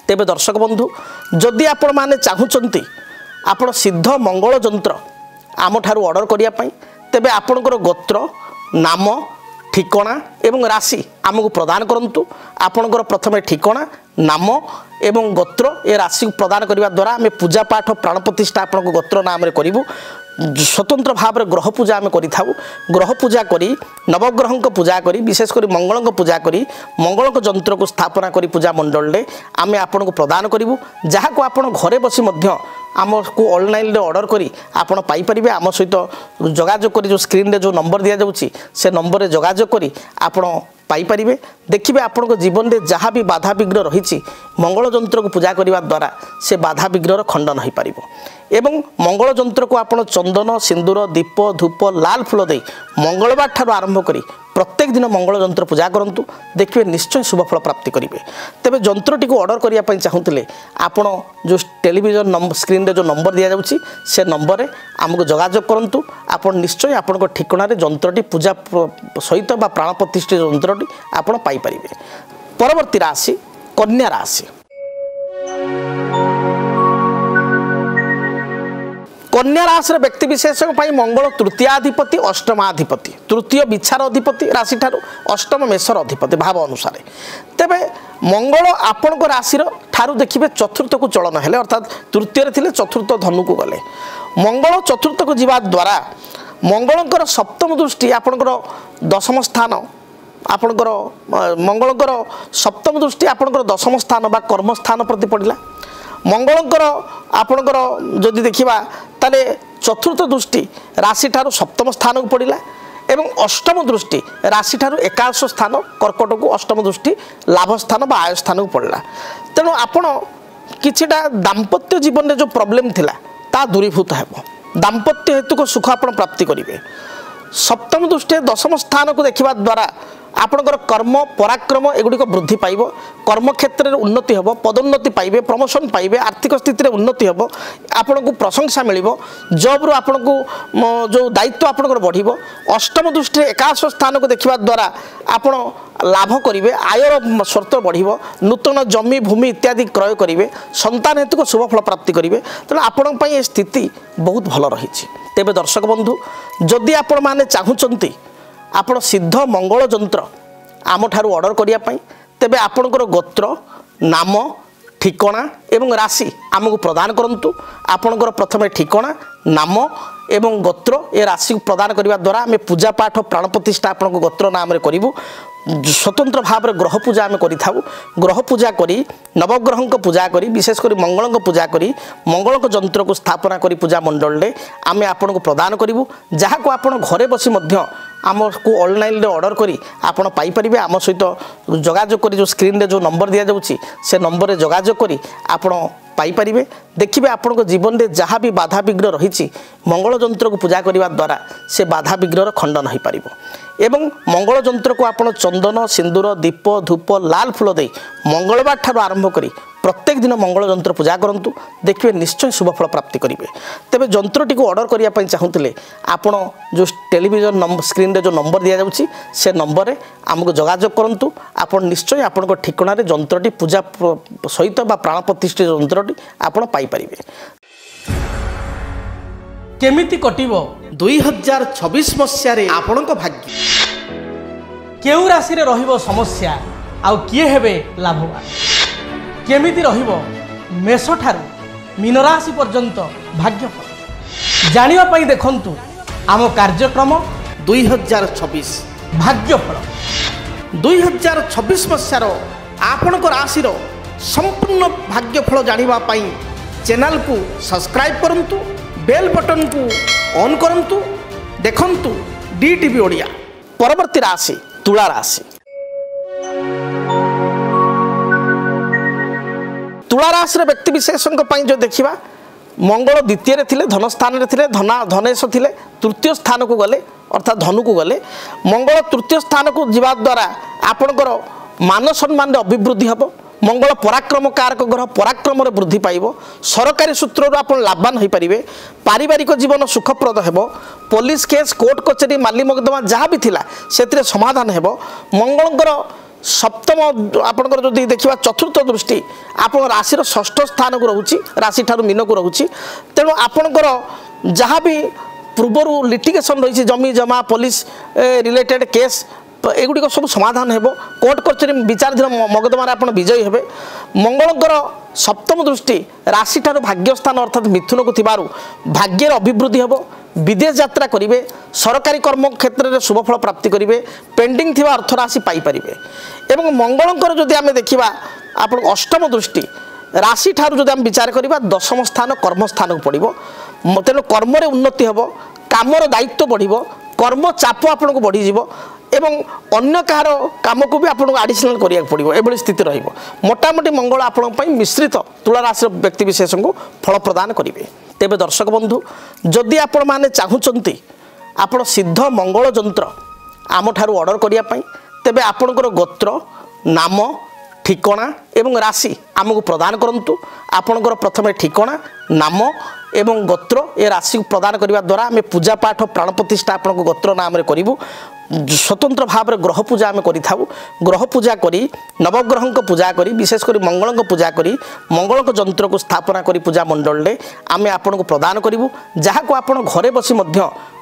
तेरे दर्शक बंधु जदि आपण मैंने चाहूँगी आपण सिद्ध मंगल जंत्र आम ठारू ऑर्डर करने तेबे आपणकर गोत्र नाम ठिकणा एवं राशि आमको प्रदान करूँ आपणकर प्रथमे ठिकणा नाम एवं गोत्र ए राशि प्रदान करने द्वारा आम पूजा पाठ प्राण प्रतिष्ठा आपण गोत्र नाम करूँ स्वतंत्र भाव में ग्रह पूजा आम करूँ ग्रह पूजा करी नवग्रह को पूजा करी विशेषकर मंगल को पूजा करी मंगल जंत्र को स्थापना करी पूजा मंडल में आम आपन को प्रदान करूँ जहाँ को आप घरे बसी आमको ऑनलाइन ऑर्डर करी आपण पाइपर आम सहित जोगाजोग करी जो स्क्रीन रे जो नंबर दि जाऊँगी से नंबर में जोगाजोग करी आपण पाइपर देखिए आपण जीवन में जहाँ भी बाधा विघ्न रही मंगल जंत्र को पूजा करने द्वारा से बाधा विघ्नर खंडन हो पार एवं मंगल जंत्र को आप चंदन सिंदूर दीप धूप लाल फूल दे मंगलवार ठार आरंभ करी प्रत्येक दिन मंगल जंत्र पूजा करूँ देखिए निश्चय शुभफल प्राप्ति करेंगे तेज जंत्रटी को ऑर्डर करने चाहूँगे आपण जो टेलीविजन स्क्रीन रे जो नंबर दि जाऊँगी से नंबर में आमको जोगाजोग करूँ आप निश्चय आपण ठिकाना जंत्रटी पूजा सहित बा प्राण प्रतिष्ठित जंत्रटी आपण पाइपर परवर्ती राशि कन्या राशि कन्या राशि व्यक्ति विशेष मंगल तृतीयाधिपति अष्टमाधिपति तृतीय विचार अधिपति राशि ठार अष्टम मेषर अधिपति भाव अनुसार तेबे मंगल आपण राशि ठारू देखिए चतुर्थ को चलन है अर्थात तृतीय थे चतुर्थ धनु को गले मंगल चतुर्थ को जीवा द्वारा मंगलकर सप्तम दृष्टि आपणकर दशम स्थान आपणकर मंगलकर सप्तम दृष्टि आपणकर दशम स्थान बा कर्म स्थान प्रति पड़ा मंगलकर आपणकर जदि देखा ताले चतुर्थ दृष्टि राशि ठारू सप्तम स्थान को पड़ा एवं अष्टम दृष्टि राशि ठारू एकादश स्थान कर्कट को अष्टम दृष्टि लाभ स्थान बा आय स्थान को पड़ा तेणु आपण किछिटा दाम्पत्य जीवन में जो प्रॉब्लम थिला ता दूरीभूत है दाम्पत्य हेतु को सुख आप प्राप्ति करेंगे सप्तम दृष्टि दशम स्थान को देखा द्वारा आपणकर कर्म पराक्रम एगुड़ी वृद्धि पाइब कर्म क्षेत्र में उन्नति हम पदोन्नति पाइबे प्रमोशन पाइबे आर्थिक स्थिति उन्नति हम आपण को प्रशंसा मिल जब रू आपण को जो दायित्व आपणकर बढ़ अष्टम दृष्टि एकादश स्थान को देखा द्वारा आपण लाभ करेंगे आयर स्रोत बढ़ नूतन जमी भूमि इत्यादि क्रय करेंगे संतान हेतु को शुभफल प्राप्ति करेंगे तेणु आपण स्थिति बहुत भल रही तेरे दर्शक बंधु जदि आपण मैंने चाहूँगी आपण सिद्ध मंगल जंत्र आम ठारू ऑर्डर करने तेबे आपणकर गोत्र नाम ठिकणा एवं राशि आमको प्रदान करूँ आपणकर प्रथमे ठिकणा नाम एवं गोत्र ए राशि प्रदान करने द्वारा आम पूजा पाठ प्राण प्रतिष्ठा आपण गोत्र नाम करूँ स्वतंत्र भाव में ग्रह पूजा आम करूँ ग्रह पूजा करी नवग्रह को पूजा करी विशेषकर मंगल को पूजा करी मंगल जंत्र को स्थापना करी पूजा मंडल में आम आपन को प्रदान करूँ जहाँ को आप घरे बसी आमको ऑनलाइन ऑर्डर करी आपण पाई परिबे आम सहित जोगाजोग करी जो स्क्रीन रे जो नंबर दिया जाउची से नंबर रे जोगाजोग करी आपण पाई परिबे देखिबे आपण जीवन में जहाँ भी बाधा विघ्न रही मंगल जंत्र को पूजा करने द्वारा से बाधा विघ्नर खंडन हो पार एवं मंगल जंत्र को आपण चंदन सिंदूर दीप धूप लाल फूल दे मंगलवार ठार आरंभ करी प्रत्येक दिन मंगल जंत्र पूजा करूँ देखिए निश्चय शुभफल प्राप्ति करेंगे तेज जंत्रटी को ऑर्डर करने चाहूँगे आपण जो टेलीविजन स्क्रीन रे जो नंबर दि जाऊँगी से नंबर में आमको जोगाजोग करूँ आपण निश्चय आपण ठिकाना जंत्रटी पूजा सहित प्राण प्रतिष्ठित जंत्रटी आपण पाइपर केमिति कटिबो 2026 मसीह आपण भाग्य केउ राशि रे रहिबो समस्या आउ किए हेबे लाभवान केमिति रहिबो मेष ठारू मीन राशि पर्यंत भाग्यफल जानिबा पई देखंतु आम कार्यक्रम 2026 भाग्यफल 2026 मसीहार आपण राशि संपूर्ण भाग्यफल जानिबा पई चैनल को सब्सक्राइब करंतु बेल बटन को ऑन करंतु देखंतु डीटीवी ओडिया। परवर्ती राशि तुला राशि। तुला राशि व्यक्ति विशेषों जो देखा मंगल द्वितीय थिले धन स्थान रे थिले धनेश थिले तृतीय स्थान को गले अर्थात धनु को गले मंगल तृतीय स्थान को जीवा द्वारा आपणकर मान सम्मान अभिवृद्धि हम मंगल पराक्रम कारक ग्रह पराक्रम वृद्धि पाइब सरकारी सूत्र आप लाभवान हो पारे पारिवारिक जीवन सुखप्रद हो पुलिस केस कोर्ट कचेरी माली मकदमा जहाँ भी थिला से समाधान हो मंगलकर सप्तम आपंकर जो देखा चतुर्थ दृष्टि आप राशि षष्ठ स्थान को रोचे राशि ठारू मीन को रोचे तेणु आपणकर जहाँ भी पूर्वर लिटिगेशन रही जमी जमा पुलिस रिलेटेड केस एगुड़िक सब समाधान हो कोर्ट कचेरी विचाराधीन मकदमार आप विजयी हे मंगलकर सप्तम दृष्टि राशि ठारू भाग्यस्थान अर्थात मिथुन को थिबारु भाग्यर अभिवृद्धि हे विदेश यात्रा करेंगे सरकारी कर्म क्षेत्र में शुभफल प्राप्ति करेंगे पेंडिंग थिबा अर्थ राशि पाई परिबे एवं मंगलकर जदि आम देखा आप अष्टम दृष्टि राशि ठारू जदि आम विचार करवा दशम स्थान कर्म स्थान को पड़ो तेणु कर्म उन्नति हे कामर दायित्व बढ़ कर्म चाप आपको बढ़ीज एवं अन्य कहार काम को भी आपको आडिशनाल करिया पड़ो एभली स्थिति रहिबो मोटामोटी मंगल आपण मिश्रित तुला राशि व्यक्ति विशेष को फल प्रदान करेंगे तेबे दर्शक बंधु जदि आपण माने चाहूचंती आपण सिद्ध मंगल जंत्र आम ठारू ऑर्डर करिया पई तेबे आपणकर गोत्र नाम ठिकाना एवं राशि आमको प्रदान करंतु आपणकर प्रथमे ठिकाना नाम एवं गोत्र ए राशि को प्रदान करने द्वारा आम पूजा पाठ प्राण प्रतिष्ठा आपन गोत्र नाम करूँ स्वतंत्र भाव में ग्रह पूजा आम करूँ ग्रह पूजा करी नवग्रह पूजा करी विशेषकर मंगल को पूजा करी मंगल को जंत्र को स्थापना करी पूजा मंडल में आम आपन को प्रदान करूँ जहाँ को आप घरे बसी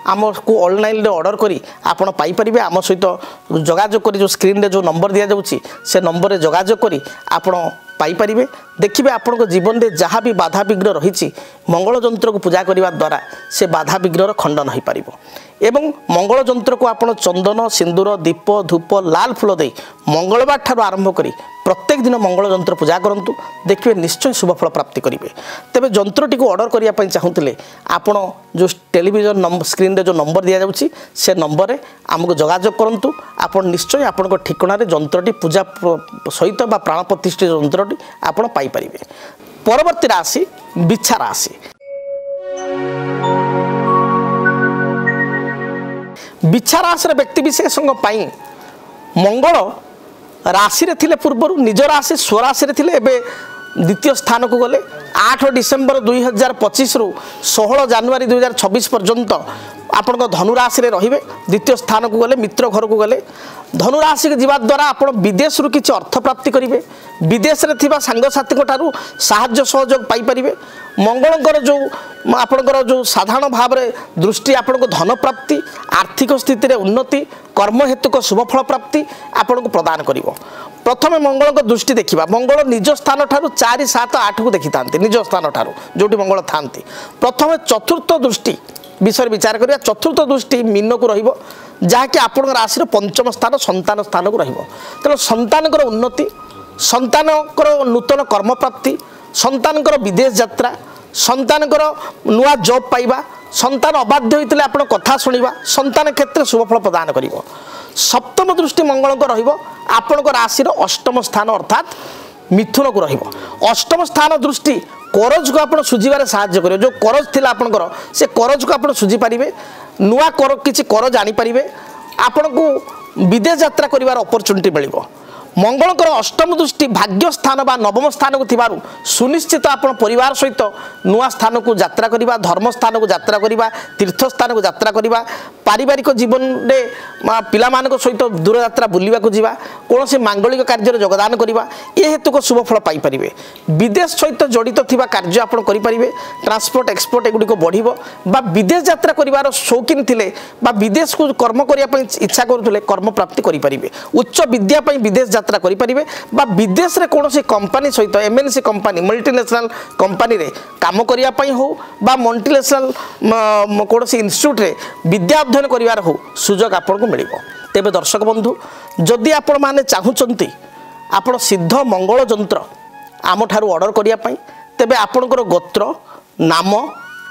आमको ऑनलाइन ऑर्डर करी आपण पाई परिबे आम सहित जोगाजोग करी जो स्क्रीन रे जो नंबर दिया जाउची से नंबर रे जोगाजोग करी आपण पाई परिबे देखिबे आपण जीवन में जहाँ भी बाधा विघ्न रही मंगल जंत्र को पूजा करने द्वारा से बाधा विघ्नर खंडन हो पार एवं मंगल जंत्र को आपण चंदन सिंदूर दीप धूप लाल फूल दे मंगलवार ठार आरंभ करी प्रत्येक दिन मंगल जंत्र पूजा करूँ देखिए निश्चय शुभफल प्राप्ति करेंगे तेज जंत्रटी को ऑर्डर करने चाहूँगे आपण जो टेलीविजन स्क्रीन रे जो नंबर दि जाऊँगी से नंबर में आमको जोगाजोग करूँ आपण निश्चय आपण ठिकाना जंत्रटी पूजा सहित प्राण प्रतिष्ठित जंत्रटी आपण पाइपर परवर्ती राशि बिच्छा राशि। बिच्छा राशि व्यक्ति विशेषों मंगल राशि रे थिले पूर्वर निज राशि स्वराशि रे थिले एबे द्वितीय स्थान को गले 8 डिसेम्बर 2025 रु 16 जनवरी 2026 पर्यंत आपण धनु राशि रे रहिबे द्वितीय स्थान को गले मित्र घर को गले धनु राशि के जीवा द्वारा आपण विदेश रु किछि अर्थ प्राप्ति करिवे विदेश रे थिबा सांग साथी को तारु सहाय्य सहयोग पाई परिवे मंगलकर जो आपणकर जो साधारण भाव में दृष्टि आपण को धन प्राप्ति आर्थिक स्थिति रे उन्नति कर्म हेतुक शुभफल प्राप्ति आपण को प्रदान करिवो प्रथमे मंगल को दृष्टि देखा मंगल निज स्थान ठारू 4, 7, 8 को देखी था निज स्थान ठारू जोटी मंगल था प्रथमे चतुर्थ दृष्टि विषय विचार करिया चतुर्थ दृष्टि मीन को रहिबो जहाँकि आपण राशि पंचम स्थान संतान स्थान को रहिबो तेणु संतानकर उन्नति संतानकर नूतन कर्म प्राप्ति संतानकर विदेश यात्रा संतानकर नुआ जॉब पाइबा संतान अबाध्य होते आप कथा शुणा संतान क्षेत्र शुभफल प्रदान कर सप्तम दृष्टि मंगल रहिबो आपणकर राशि अष्टम स्थान अर्थात मिथुन को रहिबो अष्टम स्थान दृष्टि करज को आप सुझार साहाय्य कर जो करज थिला आपणकर से करज को आप सुझी पारे नुआ कर किसी करज आनीपारे आपण को विदेश यात्रा कर अपरचुनिटी मिल मंगलकर अष्टम दृष्टि भाग्य स्थान बा नवम स्थान को थिबारु सुनिश्चित आपण परिवार सहित नुआ स्थान को यात्रा करिबा धर्म स्थान को यात्रा करिबा तीर्थ स्थान को यात्रा करिबा पारिवारिक जीवन में पिला मानक सहित दूर यात्रा बुलिबा को जीवा कोनोसी मांगलिक कार्य योगदान करिबा ए हेतु को शुभ फल पाई परिबे विदेश सहित जड़ित थिबा कार्य आपण करि परिबे ट्रांसपोर्ट एक्सपोर्ट एगुडी को बढ़िबो बा विदेश यात्रा करिवार शौकीन थिले बा विदेश को कर्म करिया पई इच्छा करूथिले कर्म प्राप्ति करि परिबे उच्च विद्या पई विदेश यात्रा करि परिबे बा विदेश रे कोनोसी कंपनी सहित एमएनसी कंपनी मल्टीनेशनल कंपनी रे काम करिया पई हो बा मल्टीनेशनल कोनोसी इंस्टीट्यूट रे विद्या अध्ययन करिवार हो सुजोग आपन को मिलिबो तेबे दर्शक बंधु जदि आपण माने चाहुचंती आपण सिद्ध मंगल यंत्र आम ठारू ऑर्डर करिया पई तेबे आपणकर गोत्र नाम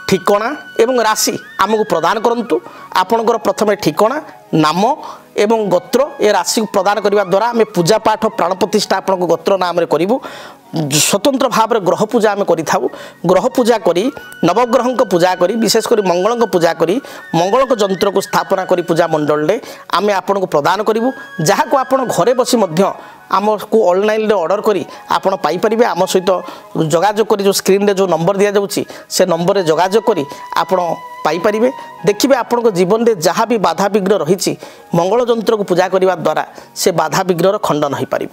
ठिकाना एवं राशि आमको प्रदान करंतु आपणकर प्रथमे ठिकाना नाम एवं गोत्र ए राशि प्रदान करने द्वारा आम पूजा पाठ प्राण प्रतिष्ठा आपण गोत्र नाम करूँ स्वतंत्र भाव में ग्रह पूजा आम कर ग्रह पूजा करी नवग्रह को पूजा करी विशेषकर मंगल को पूजा करी मंगल यंत्र को स्थापना करी पूजा मंडल में आम आपन को प्रदान करूँ जहाँ को आप घरे बसी आम को ऑनलाइन रे ऑर्डर करी आपण पाई परिबे आम सहित जोगाजोग करी जो स्क्रीन रे जो नंबर दिया जाउची से नंबर रे जोगाजोग करी आपण पाई परिबे देखिबे आपण को जीवन रे जहाँ भी बाधा विघ्न रही मंगल यंत्र को पूजा करने द्वारा से बाधा विघ्नर खंडन हो पार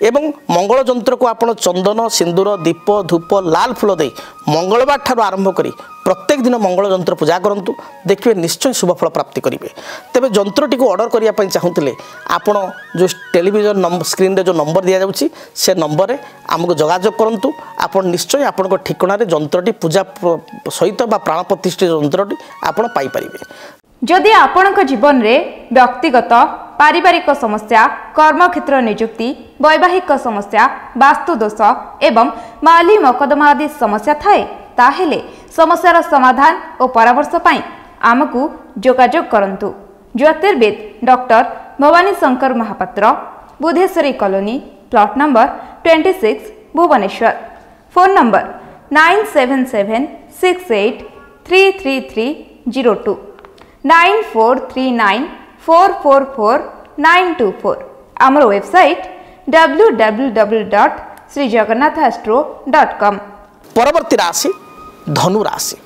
एवं मंगल यंत्र को आप चंदन सिंदूर दीप धूप लाल फूल दे मंगलवार ठार आरंभ करी प्रत्येक दिन मंगल यंत्र पूजा करूँ देखिए निश्चय शुभफल प्राप्ति करेंगे तेज यंत्रटी को ऑर्डर करने चाहूँगे आपण जो टेलीविजन स्क्रीन रे जो नंबर दि जाऊँगी से नंबर में आमको जोगाजोग करूँ आप निश्चय आपण ठिकाना यंत्रटी पूजा सहित प्राण प्रतिष्ठित यंत्रटी आपण पाई परिबे जदि आपणक जीवन में व्यक्तिगत पारिवारिक समस्या कर्मक्षेत्र नियुक्ति वैवाहिक समस्या वास्तुदोष एवं माली मकदमा आदि समस्या थाए ताहेले समस्यार समाधान और परामर्श पाई आमको जोगाजोग करंतु ज्योतिर्विद doctor Bhavani Shankar Mahapatra Budheswari colony plot number 26 Bhubaneswar phone number 9776833302 9439444924 आमर वेबसाइट www.srijagannathastro.com परवर्ती राशि धनु राशि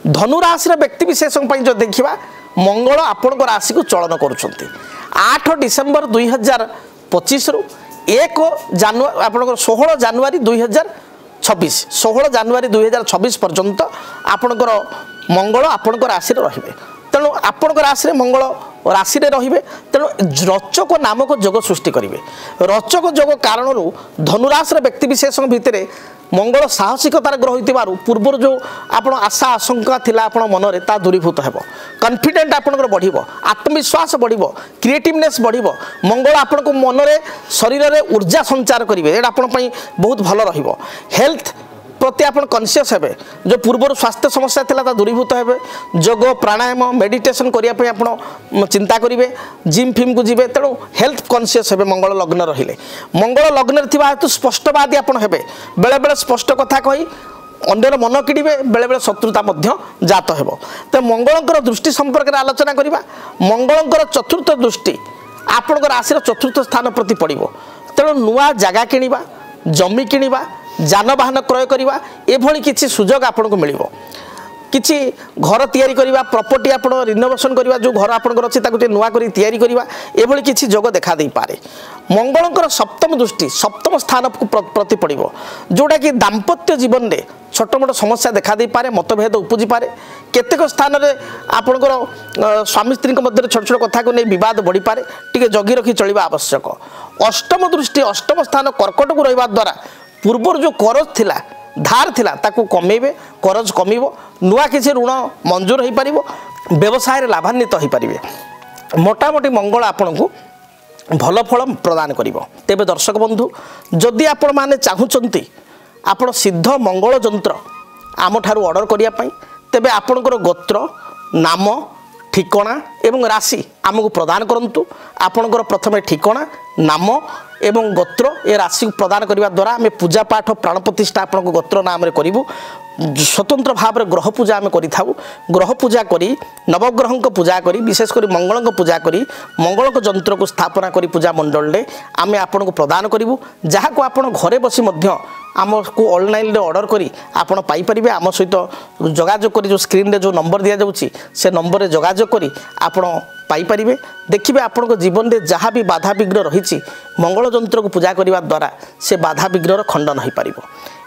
धनु राशि व्यक्ति विशेष जो देखा मंगल आपण राशि को चलन करुँच 8 डिसेम्बर 2025 रु 1 जानुआरी आप 16 जानुआरी 2026 16 जानुआरी 2026 पर्यंत आपणकर मंगल आपण राशि रे तेणु आपण राशि मंगल राशि रे तेणु रचक नामक जोग सृष्टि करेंगे रचक जोग कारण धनुराशि व्यक्ति विशेष भितर मंगल साहसिकतार ग्रह होइतिबारु पूर्व जो आपण आशा आशंका थिला आपण मन रे ता दूरीभूत हेबो कॉन्फिडेंट आपनकर बढ़िबो आत्मविश्वास बढ़िबो क्रिएटिवनेस बढ़िबो मंगल आपनको मन रे शरीर रे ऊर्जा संचार करिवे एटा आपण पई बहुत भलो रहिबो हेल्थ प्रति आप कनसीयस हे जो पूर्व स्वास्थ्य समस्या था दूरीभूत हे योग प्राणायाम मेडिटेशन करने आप चिंता करेंगे जिम फिम को जी तेणु हेल्थ कनसीयस हे मंगल लग्न रहिले मंगल लग्न हेतु स्पष्टवादी आप हे बेले बेले स्पष्ट कथा कही अन्यर मन किड़े बेले बेले शत्रुता जात हो तो मंगलर दृष्टि संपर्क में आलोचना करवा मंगलर चतुर्थ दृष्टि आपण राशि चतुर्थ स्थान प्रति पड़ो तेणु नुआ जगह किणवा जमी किणवा जानवाहन क्रय करवा एभली किसी सुजोग आपन को मिलिबो किसी घर तैयारी करवा प्रॉपर्टी आप रिनोवेशन करवा जो घर आपंकर अच्छे नुआ कर तैयारी करवा एभली किसी जोग देखा दे पारे मंगलकर सप्तम दृष्टि सप्तम स्थान को प्रति पड़ो जोटा कि दाम्पत्य जीवन में छोट मोट समस्या देखा दे पारे मतभेद उपजी पारे केतेक स्थान में आपंकर स्वामी स्त्री मध्य छोट छोट कथा को नहीं बद बढ़ी पारे टी जगी रखी चलवा आवश्यक अष्टम दृष्टि अष्टम स्थान कर्कट को रहा द्वारा पूर्वर जो करज थिला धार थिला ताकू कमेबे करज कमिबो नुआ किसी ऋण मंजूर हो पारिबो व्यवसाय रे लाभान्वित हो पारिबे मोटामोटी मंगल आपन को भल फल प्रदान करिवो। तेबे दर्शक बंधु जदि आपण माने चाहुचंती आपण सिद्ध मंगल जंत्र आम ठारू ऑर्डर करिया पई तेबे आपणकर गोत्र नाम ठिकणा एवं राशि आमको प्रदान करंतु। आपणकर प्रथमे ठिकणा नाम एवं गोत्र ए राशि प्रदान करने द्वारा आम पूजा पाठ प्राण प्रतिष्ठा आपण गोत्र नाम करूँ। स्वतंत्र भाव में ग्रह पूजा आम करी ग्रह पूजा करी नवग्रह को पूजा करी विशेषकर मंगल को पूजा करी मंगल जंत्र को स्थापना करी पूजा मंडल में आम आपन को प्रदान करूँ। जहाँ को आप घरे बसी आमको ऑनलाइन ऑर्डर करी आपण पाइपर आम सहित जोगाजोग करी जो स्क्रीन रे जो नंबर दि जाऊँगी से नंबर रे जोगाजोग करी आपण पाइपर। देखिए आपण जीवन में जहाँ भी बाधा विघ्न रही मंगल जंत्र को पूजा करने द्वारा से बाधा विघ्नर खंडन हो पार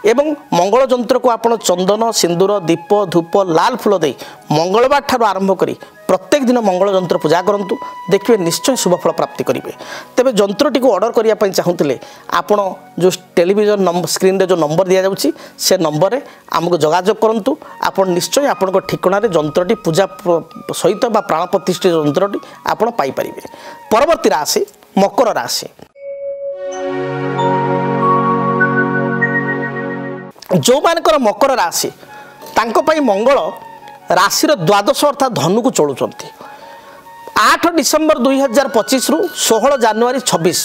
एवं मंगल जंत्र को आपण चंदन सिंदूर दीप धूप लाल फूल दे मंगलवार ठार आरंभ करी प्रत्येक दिन मंगल जंत्र पूजा करंतु। देखिए निश्चय शुभफल प्राप्ति करेंगे। तेज जंत्रटी को ऑर्डर करने चाहूँगे आपण जो टेलीविजन स्क्रीन रे जो नंबर दि जाऊँगी से नंबर रे आमको जोगाजोग करंतु। आपण निश्चय आपण ठिकाना जंत्रटी पूजा सहित बा प्राण प्रतिष्ठित जंत्रटी आपण पाइपर। परवर्ती राशि मकर राशि। जो मानकर मकर राशि तांको पाई मंगल राशि द्वादश अर्थात धनु को चलुंट 8 डिसेम्बर 2025 रु 16 जनवरी 26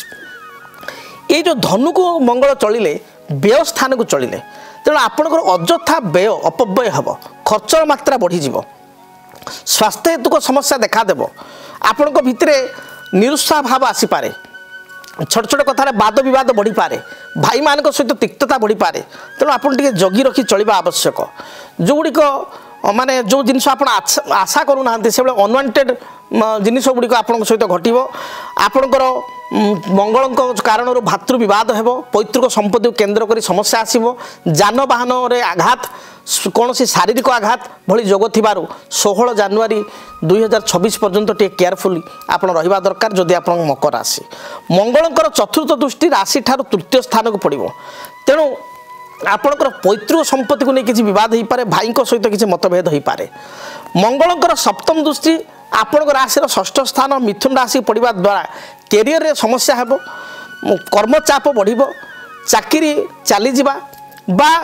ये जो धनु को मंगल चलिले व्यय स्थान को चलिले तेणु आपणकर अଯଥା व्यय अपव्यय हम खर्च मात्रा बढ़ीज स्वास्थ्य हेतुक समस्या देखादेव आपण भितर निरुत्साह भाव आसीपे छोट छोट कथार वाद विवाद बढ़ी पारे भाई मान सहित तिक्तता बढ़ी पारे तेणु आपन टिके जगी रखी चलवा आवश्यक। जो गुड़िक माने जो जिनस आप आशा करूना से अनवांटेड जिनिस गुड़िक आपण सहित घटव आपणकर मंगल कारण भातृ विवाद हेबो पैतृक संपत्ति को केन्द्र करी समस्या आसीबो जानवाहन रे आघात कौन सी शारीरिक आघात भली जोग थिबारु 16 जनवरी 2026 पर्यंत टे केयरफुल आपण रहिबा दरकार। जदि आपण मकर राशि मंगलकर चतुर्थ दृष्टि राशि ठार तृतीय स्थान को पड़िबो तेणु आपणकर पैतृक संपत्ति को नहीं किसी विवाद हो पारे भाई सहित किसी मतभेद हो पारे। मंगलकर सप्तम दृष्टि आपण राशि षष्ठ स्थान मिथुन राशि पड़ा द्वारा कैरियर रे समस्या हेबो कर्मचाप बढ़िबो चाकरी चली बा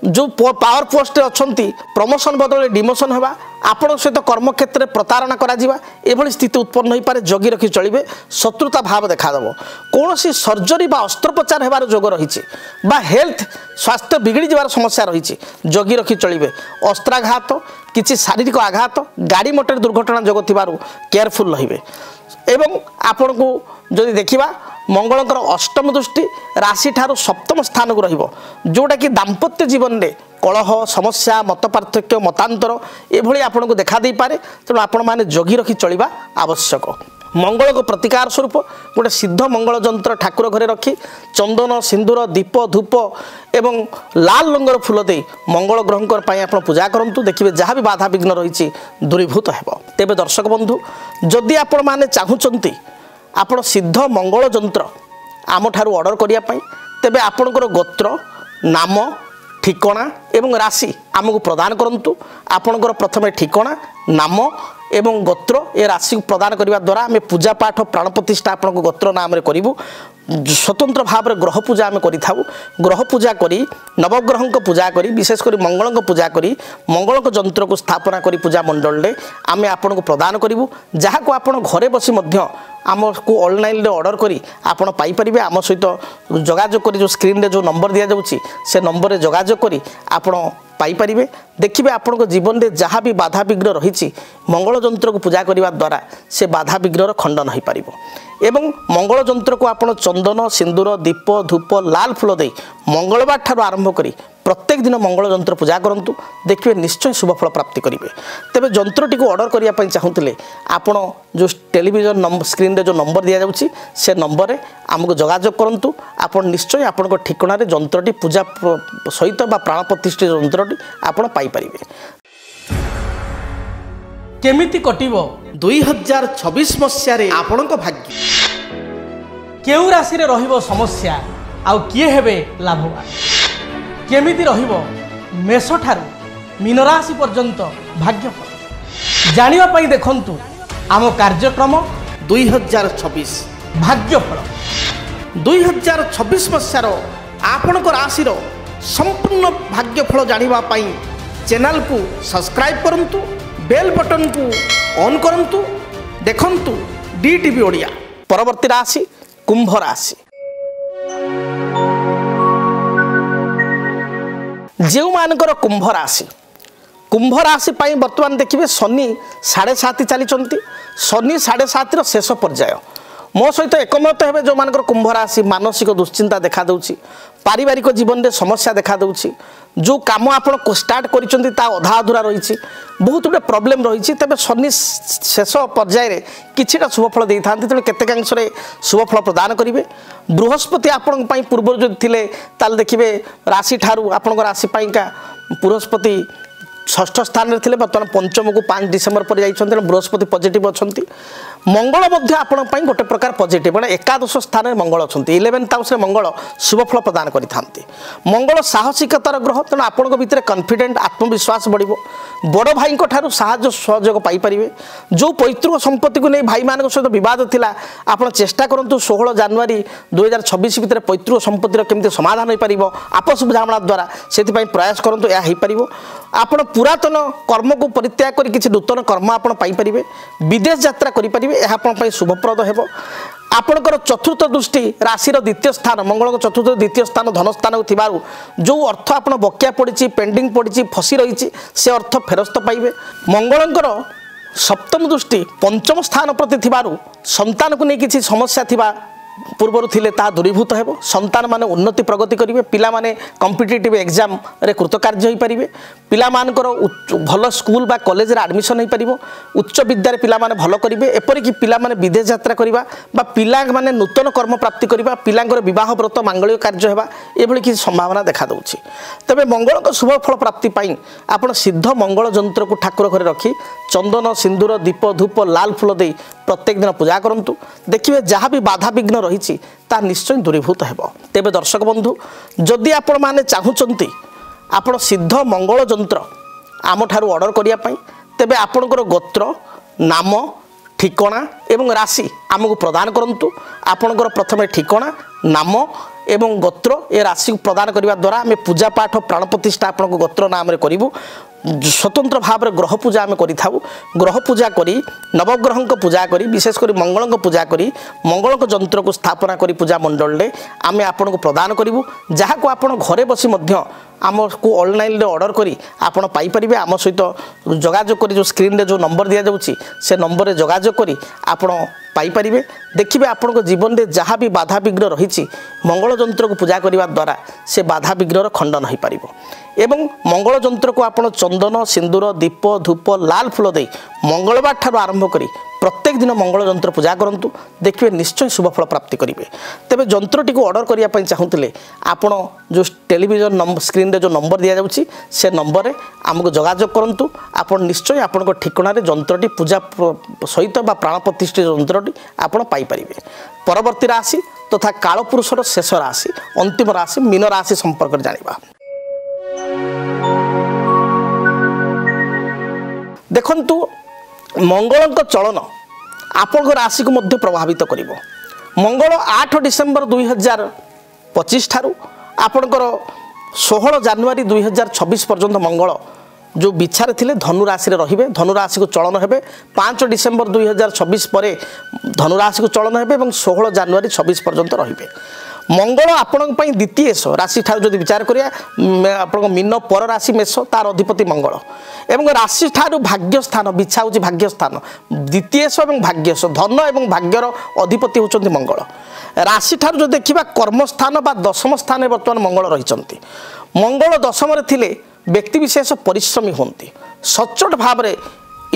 जो पावर पोस्ट अच्छी प्रमोशन बदले डिमोशन होगा आपण सहित कर्म क्षेत्र में प्रतारणा करा एभली स्थिति उत्पन्न हो पारे जगी रखी चलिए। शत्रुता भाव देखादेव कौन सी सर्जरी बा अस्त्रोपचार होबार जोग रही बा हेल्थ स्वास्थ्य बिगड़ी जबार समस्या रही जगी रखी चलिए। अस्त्राघात किसी शारीरिक आघात गाड़ी मोटर दुर्घटना जोग थिबारु केयरफुल रहिबे। एवं आपण को जदि देखिबा मंगलकर अष्टम दृष्टि राशि ठारू सप्तम स्थान को रहिबो जोटा कि दाम्पत्य जीवन में कलह समस्या मत पार्थक्य मतांतर एभली आपन को देखा दे पारे तेणु आपण माने जगी रखी चलिबा आवश्यक। मंगल को प्रतिकार स्वरूप गोटे सिद्ध मंगल जंत्र ठाकुर घरे रखी चंदन सिंदूर दीप धूप एवं लाल रंगर फूल दे मंगल ग्रहकर आप पूजा करंतु। देखिए जहाँ भी बाधा विघ्न रही दूरीभूत हेबो। तेबे दर्शक बंधु जदि आपण माने चाहुचंती आपण सिद्ध मंगल जंत्र आम ठारू ऑर्डर करिया पई तेबे आपणकर गोत्र नाम ठिकणा एवं राशि आमको प्रदान करंतु। आपणकर प्रथमे ठिकणा नाम एवं गोत्र ए राशि प्रदान करने द्वारा आम पूजा पाठ प्राण प्रतिष्ठा आपण गोत्र नाम करूँ। स्वतंत्र भाव में ग्रह पूजा आम करी ग्रह पूजा करी नवग्रह को पूजा करी विशेषकर मंगल को पूजा करी मंगल जंत्र को स्थापना करी पूजा मंडल में आम आपन को प्रदान करूँ। जहाँ को आपण घरे बसी आमको ऑनलाइन ऑर्डर करी आपण पाइपर आम सहित जोगाजोग करी जो स्क्रीन रे जो नंबर दि जाऊँगी से नंबर रे जोगाजोग करी आपण पाइपर। देखिए आपण जीवन में जहाँ भी बाधा विघ्न रही मंगल जंत्र को पूजा करने द्वारा से बाधा विघ्नर खंडन हो पार एवं मंगल जंत्र को आपण चंदन सिंदूर दीप धूप लाल फूल दे मंगलवार ठार आरंभ करी प्रत्येक दिन मंगल जंत्र पूजा करंतु। देखिए निश्चय शुभफल प्राप्ति करेंगे। तेज जंत्रटी को ऑर्डर करने चाहूँगे आपण जो टेलीविजन स्क्रीन रे जो नंबर दि जाऊँगी से नंबर रे आमको जोगाजोग करंतु। आपण निश्चय आपण ठिकाना जंत्रटी पूजा सहित बा प्राण प्रतिष्ठित जंत्रटी आपण पाइपर। केमिति कटिबो 2026 मसीह आपण भाग्य केउ राशि रे रहिबो समस्या आउ किए हेबे लाभवान केमिति रहिबो मेष ठारू मीन राशि पर्यंत भाग्यफल जानिबा पई देखंतु आम कार्यक्रम 2026 ଭାଗ୍ୟଫଳ। 2026 ମସିହାର ଆପଣଙ୍କ ରାଶିର ସମ୍ପୂର୍ଣ୍ଣ ଭାଗ୍ୟଫଳ ଜାଣିବା ପାଇଁ ଚ୍ୟାନେଲକୁ ସବସ୍କ୍ରାଇବ୍ କରନ୍ତୁ, ବେଲ୍ ବଟନକୁ ଅନ୍ କରନ୍ତୁ। ଦେଖନ୍ତୁ DTV ଓଡ଼ିଆ। ପରବର୍ତ୍ତୀ ରାଶି କୁମ୍ଭ ରାଶି। ଯେଉଁମାନଙ୍କର କୁମ୍ଭ ରାଶି ପାଇଁ ବର୍ତ୍ତମାନ ଦେଖିବେ ଶନି 7.5 ଚାଲିଛନ୍ତି। ଶନି 7.5ର ଶେଷ ପର୍ଯ୍ୟାୟ। ମୋ ସହିତ ଏକମତ ହେବେ ଯେଉଁମାନଙ୍କର କୁମ୍ଭ ରାଶି ମାନସିକ ଦୁଶ୍ଚିନ୍ତା ଦେଖାଦେଉଛି, ପାରିବାରିକ ଜୀବନରେ ସମସ୍ୟା ଦେଖାଦେଉଛି, ଯେଉଁ କାମ ଆପଣ ଷ୍ଟାର୍ଟ କରିଛନ୍ତି ତା ଅଧା ଅଧୁରା ରହିଛି, ବହୁତ ଗୁଡ଼ିଏ ପ୍ରୋବ୍ଲେମ୍ ରହିଛି। ତେବେ ଶନି ଶେଷ ପର୍ଯ୍ୟାୟରେ କିଛିଟା ଶୁଭଫଳ ଦେଇଥାନ୍ତି, ତେଣୁ କେତେକାଂଶରେ ଶୁଭଫଳ ପ୍ରଦାନ କରିବେ। ବୃହସ୍ପତି ଆପଣଙ୍କ ପାଇଁ ପୂର୍ବରୁ ଯଦି ଥିଲେ ତାହେଲେ ଦେଖିବେ ରାଶି ଠାରୁ ଆପଣଙ୍କ ରାଶି ପାଇଁକା ବୃହସ୍ପତି ଷଷ୍ଠ ସ୍ଥାନରେ ଥିଲେ, ବର୍ତ୍ତମାନ ପଞ୍ଚମକୁ 5 ଡିସେମ୍ବର ପରେ ଯାଇଛନ୍ତି, ତେଣୁ ବୃହସ୍ପତି ପଜିଟିଭ୍ ଅଛନ୍ତି। ମଙ୍ଗଳ ମଧ୍ୟ ଆପଣଙ୍କ ପାଇଁ ଗୋଟେ ପ୍ରକାର ପଜିଟିଭ୍, ମାନେ ଏକାଦଶ ସ୍ଥାନରେ ମଙ୍ଗଳ ଅଛନ୍ତି। 11th ହାଉସ୍ରେ ମଙ୍ଗଳ ଶୁଭଫଳ ପ୍ରଦାନ କରିଥାନ୍ତି। ମଙ୍ଗଳ ସାହସିକତାର ଗ୍ରହ, ତେଣୁ ଆପଣଙ୍କ ଭିତରେ କନଫିଡେଣ୍ଟ ଆତ୍ମବିଶ୍ୱାସ ବଢ଼ିବ। ବଡ଼ ଭାଇଙ୍କ ଠାରୁ ସାହାଯ୍ୟ ସହଯୋଗ ପାଇପାରିବେ। ଯେଉଁ ପୈତୃକ ସମ୍ପତ୍ତିକୁ ନେଇ ଭାଇମାନଙ୍କ ସହିତ ବିବାଦ ଥିଲା, ଆପଣ ଚେଷ୍ଟା କରନ୍ତୁ 16 ଜାନୁଆରୀ 2026 ଭିତରେ ପୈତୃକ ସମ୍ପତ୍ତିର କେମିତି ସମାଧାନ ହୋଇପାରିବ ଆପୋଷ ବୁଝାମଣା ଦ୍ୱାରା, ସେଥିପାଇଁ ପ୍ରୟାସ କରନ୍ତୁ, ଏହା ହୋଇପାରିବ। ଆପଣ ପୁରାତନ କର୍ମକୁ ପରିତ୍ୟାଗ କରି କିଛି ନୂତନ କର୍ମ ଆପଣ ପାଇପାରିବେ। ବିଦେଶ ଯାତ୍ରା କରିପାରିବେ, ଏହା ଆପଣଙ୍କ ପାଇଁ ଶୁଭପ୍ରଦ ହେବ। ଆପଣଙ୍କର ଚତୁର୍ଥ ଦୃଷ୍ଟି ରାଶିର ଦ୍ୱିତୀୟ ସ୍ଥାନ, ମଙ୍ଗଳଙ୍କ ଚତୁର୍ଥ ଦ୍ୱିତୀୟ ସ୍ଥାନ ଧନ ସ୍ଥାନକୁ ଥିବାରୁ ଯେଉଁ ଅର୍ଥ ଆପଣ ବକେୟା ପଡ଼ିଛି, ପେଣ୍ଡିଂ ପଡ଼ିଛି, ଫସି ରହିଛି, ସେ ଅର୍ଥ ଫେରସ୍ତ ପାଇବେ। ମଙ୍ଗଳଙ୍କର ସପ୍ତମ ଦୃଷ୍ଟି ପଞ୍ଚମ ସ୍ଥାନ ପ୍ରତି ଥିବାରୁ ସନ୍ତାନକୁ ନେଇ କିଛି ସମସ୍ୟା ଥିବା ପୂର୍ବରୁ ଥିଲେ ତାହା ଦୂରୀଭୂତ ହେବ। ସନ୍ତାନମାନେ ଉନ୍ନତି ପ୍ରଗତି କରିବେ। ପିଲାମାନେ କମ୍ପିଟିଟିଭ୍ ଏକ୍ଜାମରେ କୃତକାର୍ଯ୍ୟ ହୋଇପାରିବେ। ପିଲାମାନଙ୍କର ଭଲ ସ୍କୁଲ ବା କଲେଜରେ ଆଡ଼ମିସନ୍ ହୋଇପାରିବ। ଉଚ୍ଚ ବିଦ୍ୟାରେ ପିଲାମାନେ ଭଲ କରିବେ। ଏପରିକି ପିଲାମାନେ ବିଦେଶ ଯାତ୍ରା କରିବା ବା ପିଲାମାନେ ନୂତନ କର୍ମ ପ୍ରାପ୍ତି କରିବା, ପିଲାଙ୍କର ବିବାହ ବ୍ରତ ମାଙ୍ଗଳିକ କାର୍ଯ୍ୟ ହେବା, ଏଭଳି କିଛି ସମ୍ଭାବନା ଦେଖାଦେଉଛି। ତେବେ ମଙ୍ଗଳଙ୍କ ଶୁଭଫଳ ପ୍ରାପ୍ତି ପାଇଁ ଆପଣ ସିଦ୍ଧ ମଙ୍ଗଳ ଯନ୍ତ୍ରକୁ ଠାକୁର ଘରେ ରଖି ଚନ୍ଦନ, ସିନ୍ଦୁର, ଦୀପ, ଧୂପ, ଲାଲ ଫୁଲ ଦେଇ ପ୍ରତ୍ୟେକ ଦିନ ପୂଜା କରନ୍ତୁ। ଦେଖିବେ ଯାହା ବି ବାଧାବିଘ୍ନ ରହିଛି ତାହା ନିଶ୍ଚୟ ଦୂରୀଭୂତ ହେବ। ତେବେ ଦର୍ଶକ ବନ୍ଧୁ, ଯଦି ଆପଣମାନେ ଚାହୁଁଛନ୍ତି ଆପଣ ସିଦ୍ଧ ମଙ୍ଗଳ ଯନ୍ତ୍ର ଆମଠାରୁ ଅର୍ଡ଼ର କରିବା ପାଇଁ, ତେବେ ଆପଣଙ୍କର ଗୋତ୍ର, ନାମ, ଠିକଣା ଏବଂ ରାଶି ଆମକୁ ପ୍ରଦାନ କରନ୍ତୁ। ଆପଣଙ୍କର ପ୍ରଥମେ ଠିକଣା, ନାମ ଏବଂ ଗୋତ୍ର ଏ ରାଶିକୁ ପ୍ରଦାନ କରିବା ଦ୍ୱାରା ଆମେ ପୂଜା ପାଠ ପ୍ରାଣ ପ୍ରତିଷ୍ଠା ଆପଣଙ୍କ ଗୋତ୍ର ନାମରେ କରିବୁ। ସ୍ୱତନ୍ତ୍ର ଭାବରେ ଗ୍ରହ ପୂଜା ଆମେ କରିଥାଉ। ଗ୍ରହ ପୂଜା କରି ନବଗ୍ରହଙ୍କ ପୂଜା କରି ବିଶେଷ କରି ମଙ୍ଗଳଙ୍କ ପୂଜା କରି ମଙ୍ଗଳଙ୍କ ଯନ୍ତ୍ରକୁ ସ୍ଥାପନା କରି ପୂଜା ମଣ୍ଡଳରେ ଆମେ ଆପଣଙ୍କୁ ପ୍ରଦାନ କରିବୁ, ଯାହାକୁ ଆପଣ ଘରେ ବସି ମଧ୍ୟ ଆମକୁ ଅନଲାଇନ୍ରେ ଅର୍ଡ଼ର କରି ଆପଣ ପାଇପାରିବେ। ଆମ ସହିତ ଯୋଗାଯୋଗ କରି ଯେଉଁ ସ୍କ୍ରିନ୍ରେ ଯେଉଁ ନମ୍ବର ଦିଆଯାଉଛି ସେ ନମ୍ବରରେ ଯୋଗାଯୋଗ କରି ଆପଣ ପାଇପାରିବେ। ଦେଖିବେ ଆପଣଙ୍କ ଜୀବନରେ ଯାହା ବି ବାଧାବିଘ୍ନ ରହିଛି ମଙ୍ଗଳ ଯନ୍ତ୍ରକୁ ପୂଜା କରିବା ଦ୍ୱାରା ସେ ବାଧାବିଘ୍ନର ଖଣ୍ଡନ ହୋଇପାରିବ। ଏବଂ ମଙ୍ଗଳ ଯନ୍ତ୍ରକୁ ଆପଣ ଚନ୍ଦନ, ସିନ୍ଦୁର, ଦୀପ, ଧୂପ, ଲାଲ ଫୁଲ ଦେଇ ମଙ୍ଗଳବାର ଠାରୁ ଆରମ୍ଭ କରି ପ୍ରତ୍ୟେକ ଦିନ ମଙ୍ଗଳ ଯନ୍ତ୍ର ପୂଜା କରନ୍ତୁ। ଦେଖିବେ ନିଶ୍ଚୟ ଶୁଭଫଳ ପ୍ରାପ୍ତି କରିବେ। ତେବେ ଯନ୍ତ୍ରଟିକୁ ଅର୍ଡ଼ର କରିବା ପାଇଁ ଚାହୁଁଥିଲେ ଆପଣ ଯେଉଁ ଟେଲିଭିଜନ ସ୍କ୍ରିନ୍ରେ ଯେଉଁ ନମ୍ବର ଦିଆଯାଉଛି ସେ ନମ୍ବରରେ ଆମକୁ ଯୋଗାଯୋଗ କରନ୍ତୁ। ଆପଣ ନିଶ୍ଚୟ ଆପଣଙ୍କ ଠିକଣାରେ ଯନ୍ତ୍ରଟି ପୂଜା ସହିତ ବା ପ୍ରାଣ ପ୍ରତିଷ୍ଠିତ ଯନ୍ତ୍ରଟି ଆପଣ ପାଇପାରିବେ। ପରବର୍ତ୍ତୀ ରାଶି ତଥା କାଳପୁରୁଷର ଶେଷ ରାଶି, ଅନ୍ତିମ ରାଶି ମୀନ ରାଶି ସମ୍ପର୍କରେ ଜାଣିବା। ଦେଖନ୍ତୁ ମଙ୍ଗଳଙ୍କ ଚଳନ ଆପଣଙ୍କ ରାଶିକୁ ମଧ୍ୟ ପ୍ରଭାବିତ କରିବ। ମଙ୍ଗଳ 8 ଡିସେମ୍ବର 2025 ଠାରୁ ଆପଣଙ୍କର 16 ଜାନୁଆରୀ 2026 ପର୍ଯ୍ୟନ୍ତ ମଙ୍ଗଳ ଯେଉଁ ବିଛାରେ ଥିଲେ ଧନୁ ରାଶିରେ ରହିବେ, ଧନୁ ରାଶିକୁ ଚଳନ ହେବେ। 5 ଡିସେମ୍ବର 2026 ପରେ ଧନୁ ରାଶିକୁ ଚଳନ ହେବେ ଏବଂ 16 ଜାନୁଆରୀ 26 ପର୍ଯ୍ୟନ୍ତ ରହିବେ। ମଙ୍ଗଳ ଆପଣଙ୍କ ପାଇଁ ଦ୍ୱିତୀୟ ରାଶି ଠାରୁ ଯଦି ବିଚାର କରିବା, ଆପଣଙ୍କ ମୀନ ପର ରାଶି ମେଷ, ତାର ଅଧିପତି ମଙ୍ଗଳ ଏବଂ ରାଶି ଠାରୁ ଭାଗ୍ୟସ୍ଥାନ ବିଛା ହେଉଛି ଭାଗ୍ୟସ୍ଥାନ, ଦ୍ୱିତୀୟ ଏବଂ ଭାଗ୍ୟସ, ଧନ ଏବଂ ଭାଗ୍ୟର ଅଧିପତି ହେଉଛନ୍ତି ମଙ୍ଗଳ। ରାଶି ଠାରୁ ଯଦି ଦେଖିବା କର୍ମସ୍ଥାନ ବା ଦଶମ ସ୍ଥାନରେ ବର୍ତ୍ତମାନ ମଙ୍ଗଳ ରହିଛନ୍ତି। ମଙ୍ଗଳ ଦଶମରେ ଥିଲେ ବ୍ୟକ୍ତିବିଶେଷ ପରିଶ୍ରମୀ ହୁଅନ୍ତି, ସଚ୍ଚୋଟ ଭାବରେ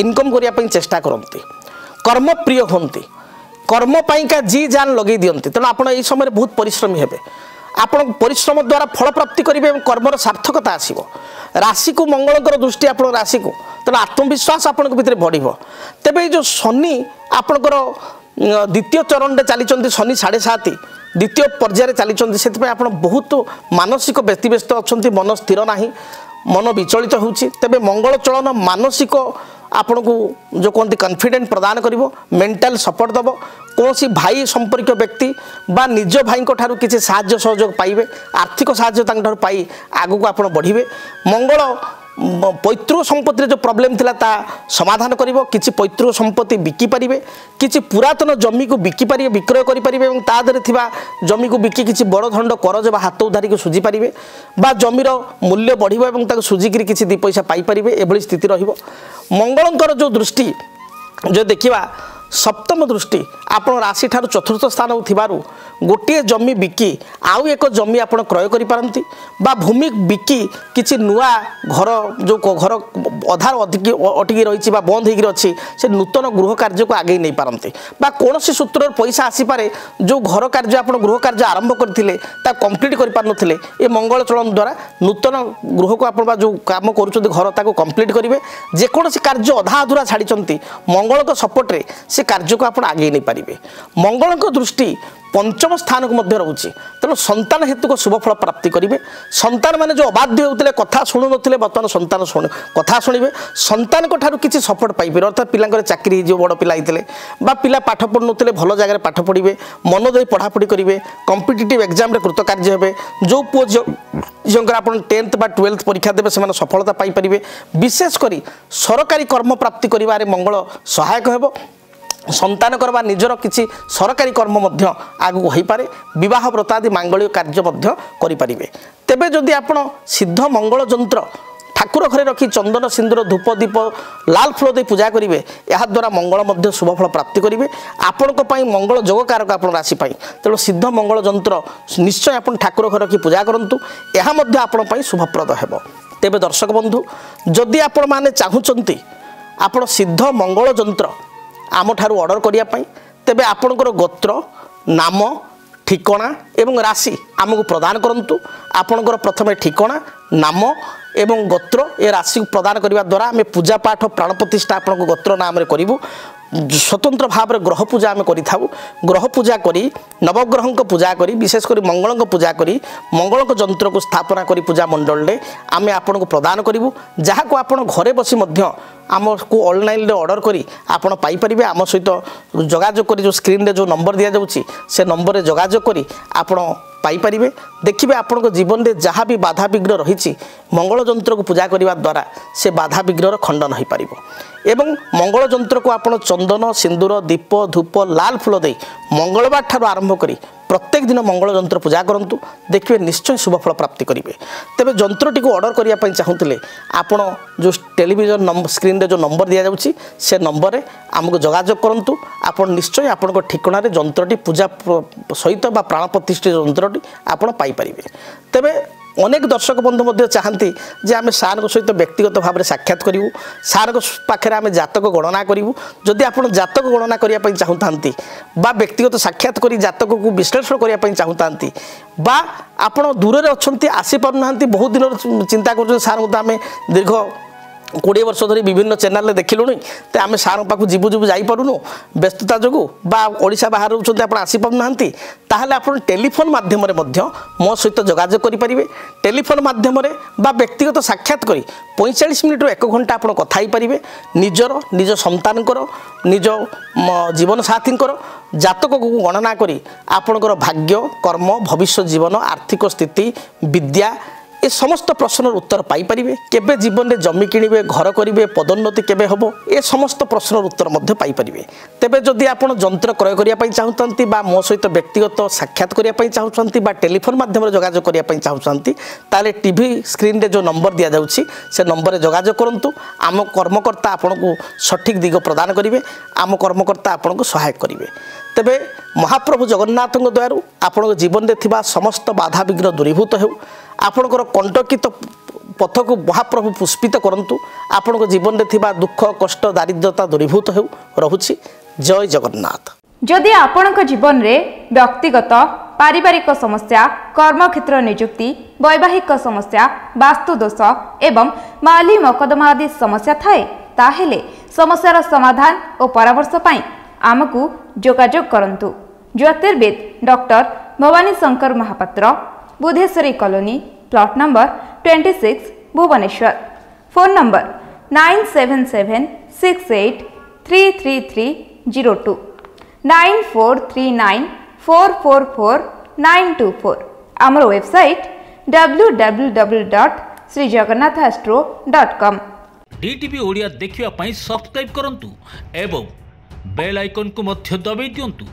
ଇନକମ୍ କରିବା ପାଇଁ ଚେଷ୍ଟା କରନ୍ତି, କର୍ମପ୍ରିୟ ହୁଅନ୍ତି, কর্ম পাইকা জি জান লগাই দিয়ন্তি। তেণু আপনার এই সময় বহুত পরিশ্রমী হবে। আপনার পরিশ্রম দ্বারা ফলপ্রাপ্তি করবে এবং কর্মর সার্থকতা আসব। রাশিকু মঙ্গলঙ্কর দৃষ্টি আপনার রাশিকু, তেণু আত্মবিশ্বাস আপনার ভিতরে বড়। তেবে এই যে শনি আপনার দ্বিতীয় চরণে চালিছেন, শনি 7.5 দ্বিতীয় পর্যায়ে চালিছেন, সেপাই আপনার বহুত মানসিক ব্যতিব্যস্ত অনেক, মন স্থির না, মন বিচলিত হচ্ছে। তেবে মঙ্গল চলন মানসিক आपको जो कहते कॉन्फिडेंस प्रदान कर, मेंटल सपोर्ट दब, कौन भाई संपर्क व्यक्ति बा निज भाई ठारू किसी साहाय्य सहयोग पाइबे आर्थिक साहाय्य पाई आगू आप बढ़े मंगल पैतृक संपत्ति जो प्रॉब्लम थिला ता समाधान करिवो किछि पैतृक संपत्ति बिकी परिबे किछि पुरातन जमी को बिकी परिबे विक्रय करि परिबे एवं ता देरे थिबा जमी को बिकी किछि बड़ धंड करज बा हाथ उधारी को सुझी परिबे बा जमीर मूल्य बढ़िबो एवं ताको सुझी करी किछि 2 पैसा पाई परिबे एभली स्थिति रहिबो मंगलंकर जो दृष्टि जो देखिबा सप्तम दृष्टि आपण राशि ठार चतुर्थ स्थान थिबारु गोटे जमी बिकी आउ एक जमी आपण क्रय करि पारंती बा भूमि बिकी किछि नुआ घर जो घर अधार अटकी रही बा बंद होगी अच्छी से नूतन गृह कार्य को आगे नहीं पारंती बा कौनसी सूत्र पैसा आसी पारे जो घर कार्य आपण गृह कार्य आरंभ करथिले ता कंप्लीट करि पार नथिले ए मंगल चलन द्वारा नूतन गृह को आपण जो काम करूछथि घर ताको कंप्लीट करिवे जे कोनसी कार्य अधा अधूरा छाड़ीचंती मंगल को सपोर्ट रे से कार्य को आप आगे नहीं पारे मंगल को दृष्टि पंचम स्थान को मध्य रोचे तेणु संतान हेतु को शुभ फल प्राप्ति करेंगे संतान माने जो अबाध्य होते कथा शुणु नथिले बर्तमान संतान कथा शुणवे संतान को ठारू किसी सपोर्ट पाइबे अर्थात पिला चाकरी हो बड़ पिला होते बा पिला पाठ पढ़ुले भल जगह पाठ पढ़े मन दे पढ़ापढ़ी करेंगे कॉम्पिटिटिव एग्जाम कृतकार्य हे जो पुओ झीर आप 10th बा 12th परीक्षा देवे से सफलता पाइपर विशेषकर सरकारी कर्म प्राप्ति कर मंगल सहायक हो संतान करवा निजर किसी सरकारी कर्म मध्य आगू हो पारे विवाह व्रत आदि मांगल्य कार्य मध्य करें तेबे जदि आपण सिद्ध मंगल जंत्र ठाकुर घरे रखी चंदन सिंदूर धूप दीप लाल फूल दे पूजा करेंगे यह द्वारा मंगल मध्य शुभ फल प्राप्ति करेंगे आपण मंगल जोग कारक आप राशि तेणु सिद्ध मंगल जंत्र निश्चय आप ठाकुर घर रखी पूजा करूँ यह आपण शुभप्रद हो तेबे दर्शक बंधु जदि आपण माने चाहूँच आपण सिद्ध मंगल जंत्र आम ठारू ऑर्डर करिया पई तेबे आपणकर गोत्र नाम ठिकाना एवं राशि आमको प्रदान करंतु आपणकर प्रथमे ठिकाना नाम एवं गोत्र ए राशि प्रदान करने द्वारा आम पूजा पाठ प्राण प्रतिष्ठा आपण गोत्र नाम रे करिवु स्वतंत्र भाव में ग्रह पूजा आम करिथाउ ग्रह पूजा करी नवग्रह को पूजा करी विशेषकर मंगल को पूजा करी मंगल जंत्र को स्थापना करी पूजा मंडल में आम आपण को प्रदान करूँ जहाँ को आपण घरे बसी मध्य आम को ऑनलाइन रे ऑर्डर करी आपण पाई परिबे आम सहित जोगाजोग करी जो स्क्रीन रे जो नंबर दिया जाउची से नंबर रे जोगाजोग करी आपण पाई परिबे देखिबे आपण को जीवन रे जहाँ भी बाधा विघ्न रही मंगल जंत्र को पूजा करने द्वारा से बाधा विघ्नर खंडन हो पार एवं मंगल जंत्र को आपण चंदन सिंदूर दीप धूप लाल फूल दे मंगलवार ठार आरंभ करी प्रत्येक दिन मंगल जंत्र पूजा करंतु देखिए निश्चय शुभ फल प्राप्ति करेंगे तेरे जंत्रटी को ऑर्डर करने चाहूँगे आपण जो टेलीविजन नंबर स्क्रीन रे जो नंबर दि जाउची से नंबर रे आमको जोगाजोग करंतु आपण निश्चय आपण ठिकाना रे जंत्रटी पूजा सहित बा प्राण प्रतिष्ठित जंत्रटी आपण पाई परिबे तेबे अनेक दर्शक बंधु मध्य चाहती जे आम सार सहित व्यक्तिगत भाव में साक्षात करूँ सार पाखे आम जातक गणना करूँ जदि आप जातक गणना करने चाहूँ बा व्यक्तिगत साक्षात कर जातक को विश्लेषण करने चाहूँ बा आप दूर में अच्छा आसीपारना बहुत दिन चिंता कर सार को आम दीर्घ 20 वर्ष धरी विभिन्न चैनल देखिलुणी तो आम सार पाक जीवु जीवु जापरूनु व्यस्तता जो ओडिशा बाहर रोचे आप आसीपारना ताहले आप टेलीफोन माध्यम मो सहित जोगाजोग करेंगे टेलीफोन माध्यम बा व्यक्तिगत साक्षात करी 45 मिनिट 1 घंटा आप कथा पारे निजर निज संतान निज जीवन साथी जातक को गणना करी आपणकर भाग्य कर्म भविष्य जीवन आर्थिक स्थिति विद्या ए समस्त प्रश्नर उत्तर पाई परिबे केबे जीवन में जमी किणवे घर करेंगे पदोन्नति केबे हबो ए समस्त प्रश्नर उत्तर मध्य पाई परिबे तेबे जदि आपण जंत्र क्रय करिया पई चाहूचंती बा मो सहित व्यक्तिगत साक्षात करिया पई चाहूचंती बा टेलीफोन माध्यम रे जोगाजोग करिया पई चाहूचंती ताले टीवी स्क्रीन रे जो नंबर दिया जाउची से नंबर रे जोगाजोग करंतु आम कर्मकर्ता आपण को सठिक दिग प्रदान करिवे आम कर्मकर्ता आपण को सहायक करिवे तेबे महाप्रभु जगन्नाथ द्वारा आपण जीवन में थिबा समस्त बाधा विघ्न दूरीभूत हो आपणकर कंटकित पथ को महाप्रभु पुष्पित करंतु आपण जीवन में थिबा दुख कष्ट दारिद्रता दूरीभूत हो रहुछि जय जगन्नाथ। जदि आपणक जीवन रे व्यक्तिगत पारिवारिक समस्या कर्मक्षेत्र नियुक्ति वैवाहिक समस्या वास्तु दोष एवं माली मकदमा आदि समस्या थाए ताहेले समस्यार समाधान और परामर्श पाई आमको जोगाजोग करंतु। ज्योतिर्विद doctor Bhavani Shankar Mahapatra Budheswari colony plot number 26 Bhubaneswar phone number 9776833302 9439444924 आमर वेबसाइट www.srijagannathastro.com। डीटीवी ओडिया देखिवा पई सब्सक्राइब करंतु एवं बेल आइकन को मध्य दबाई दियंतु।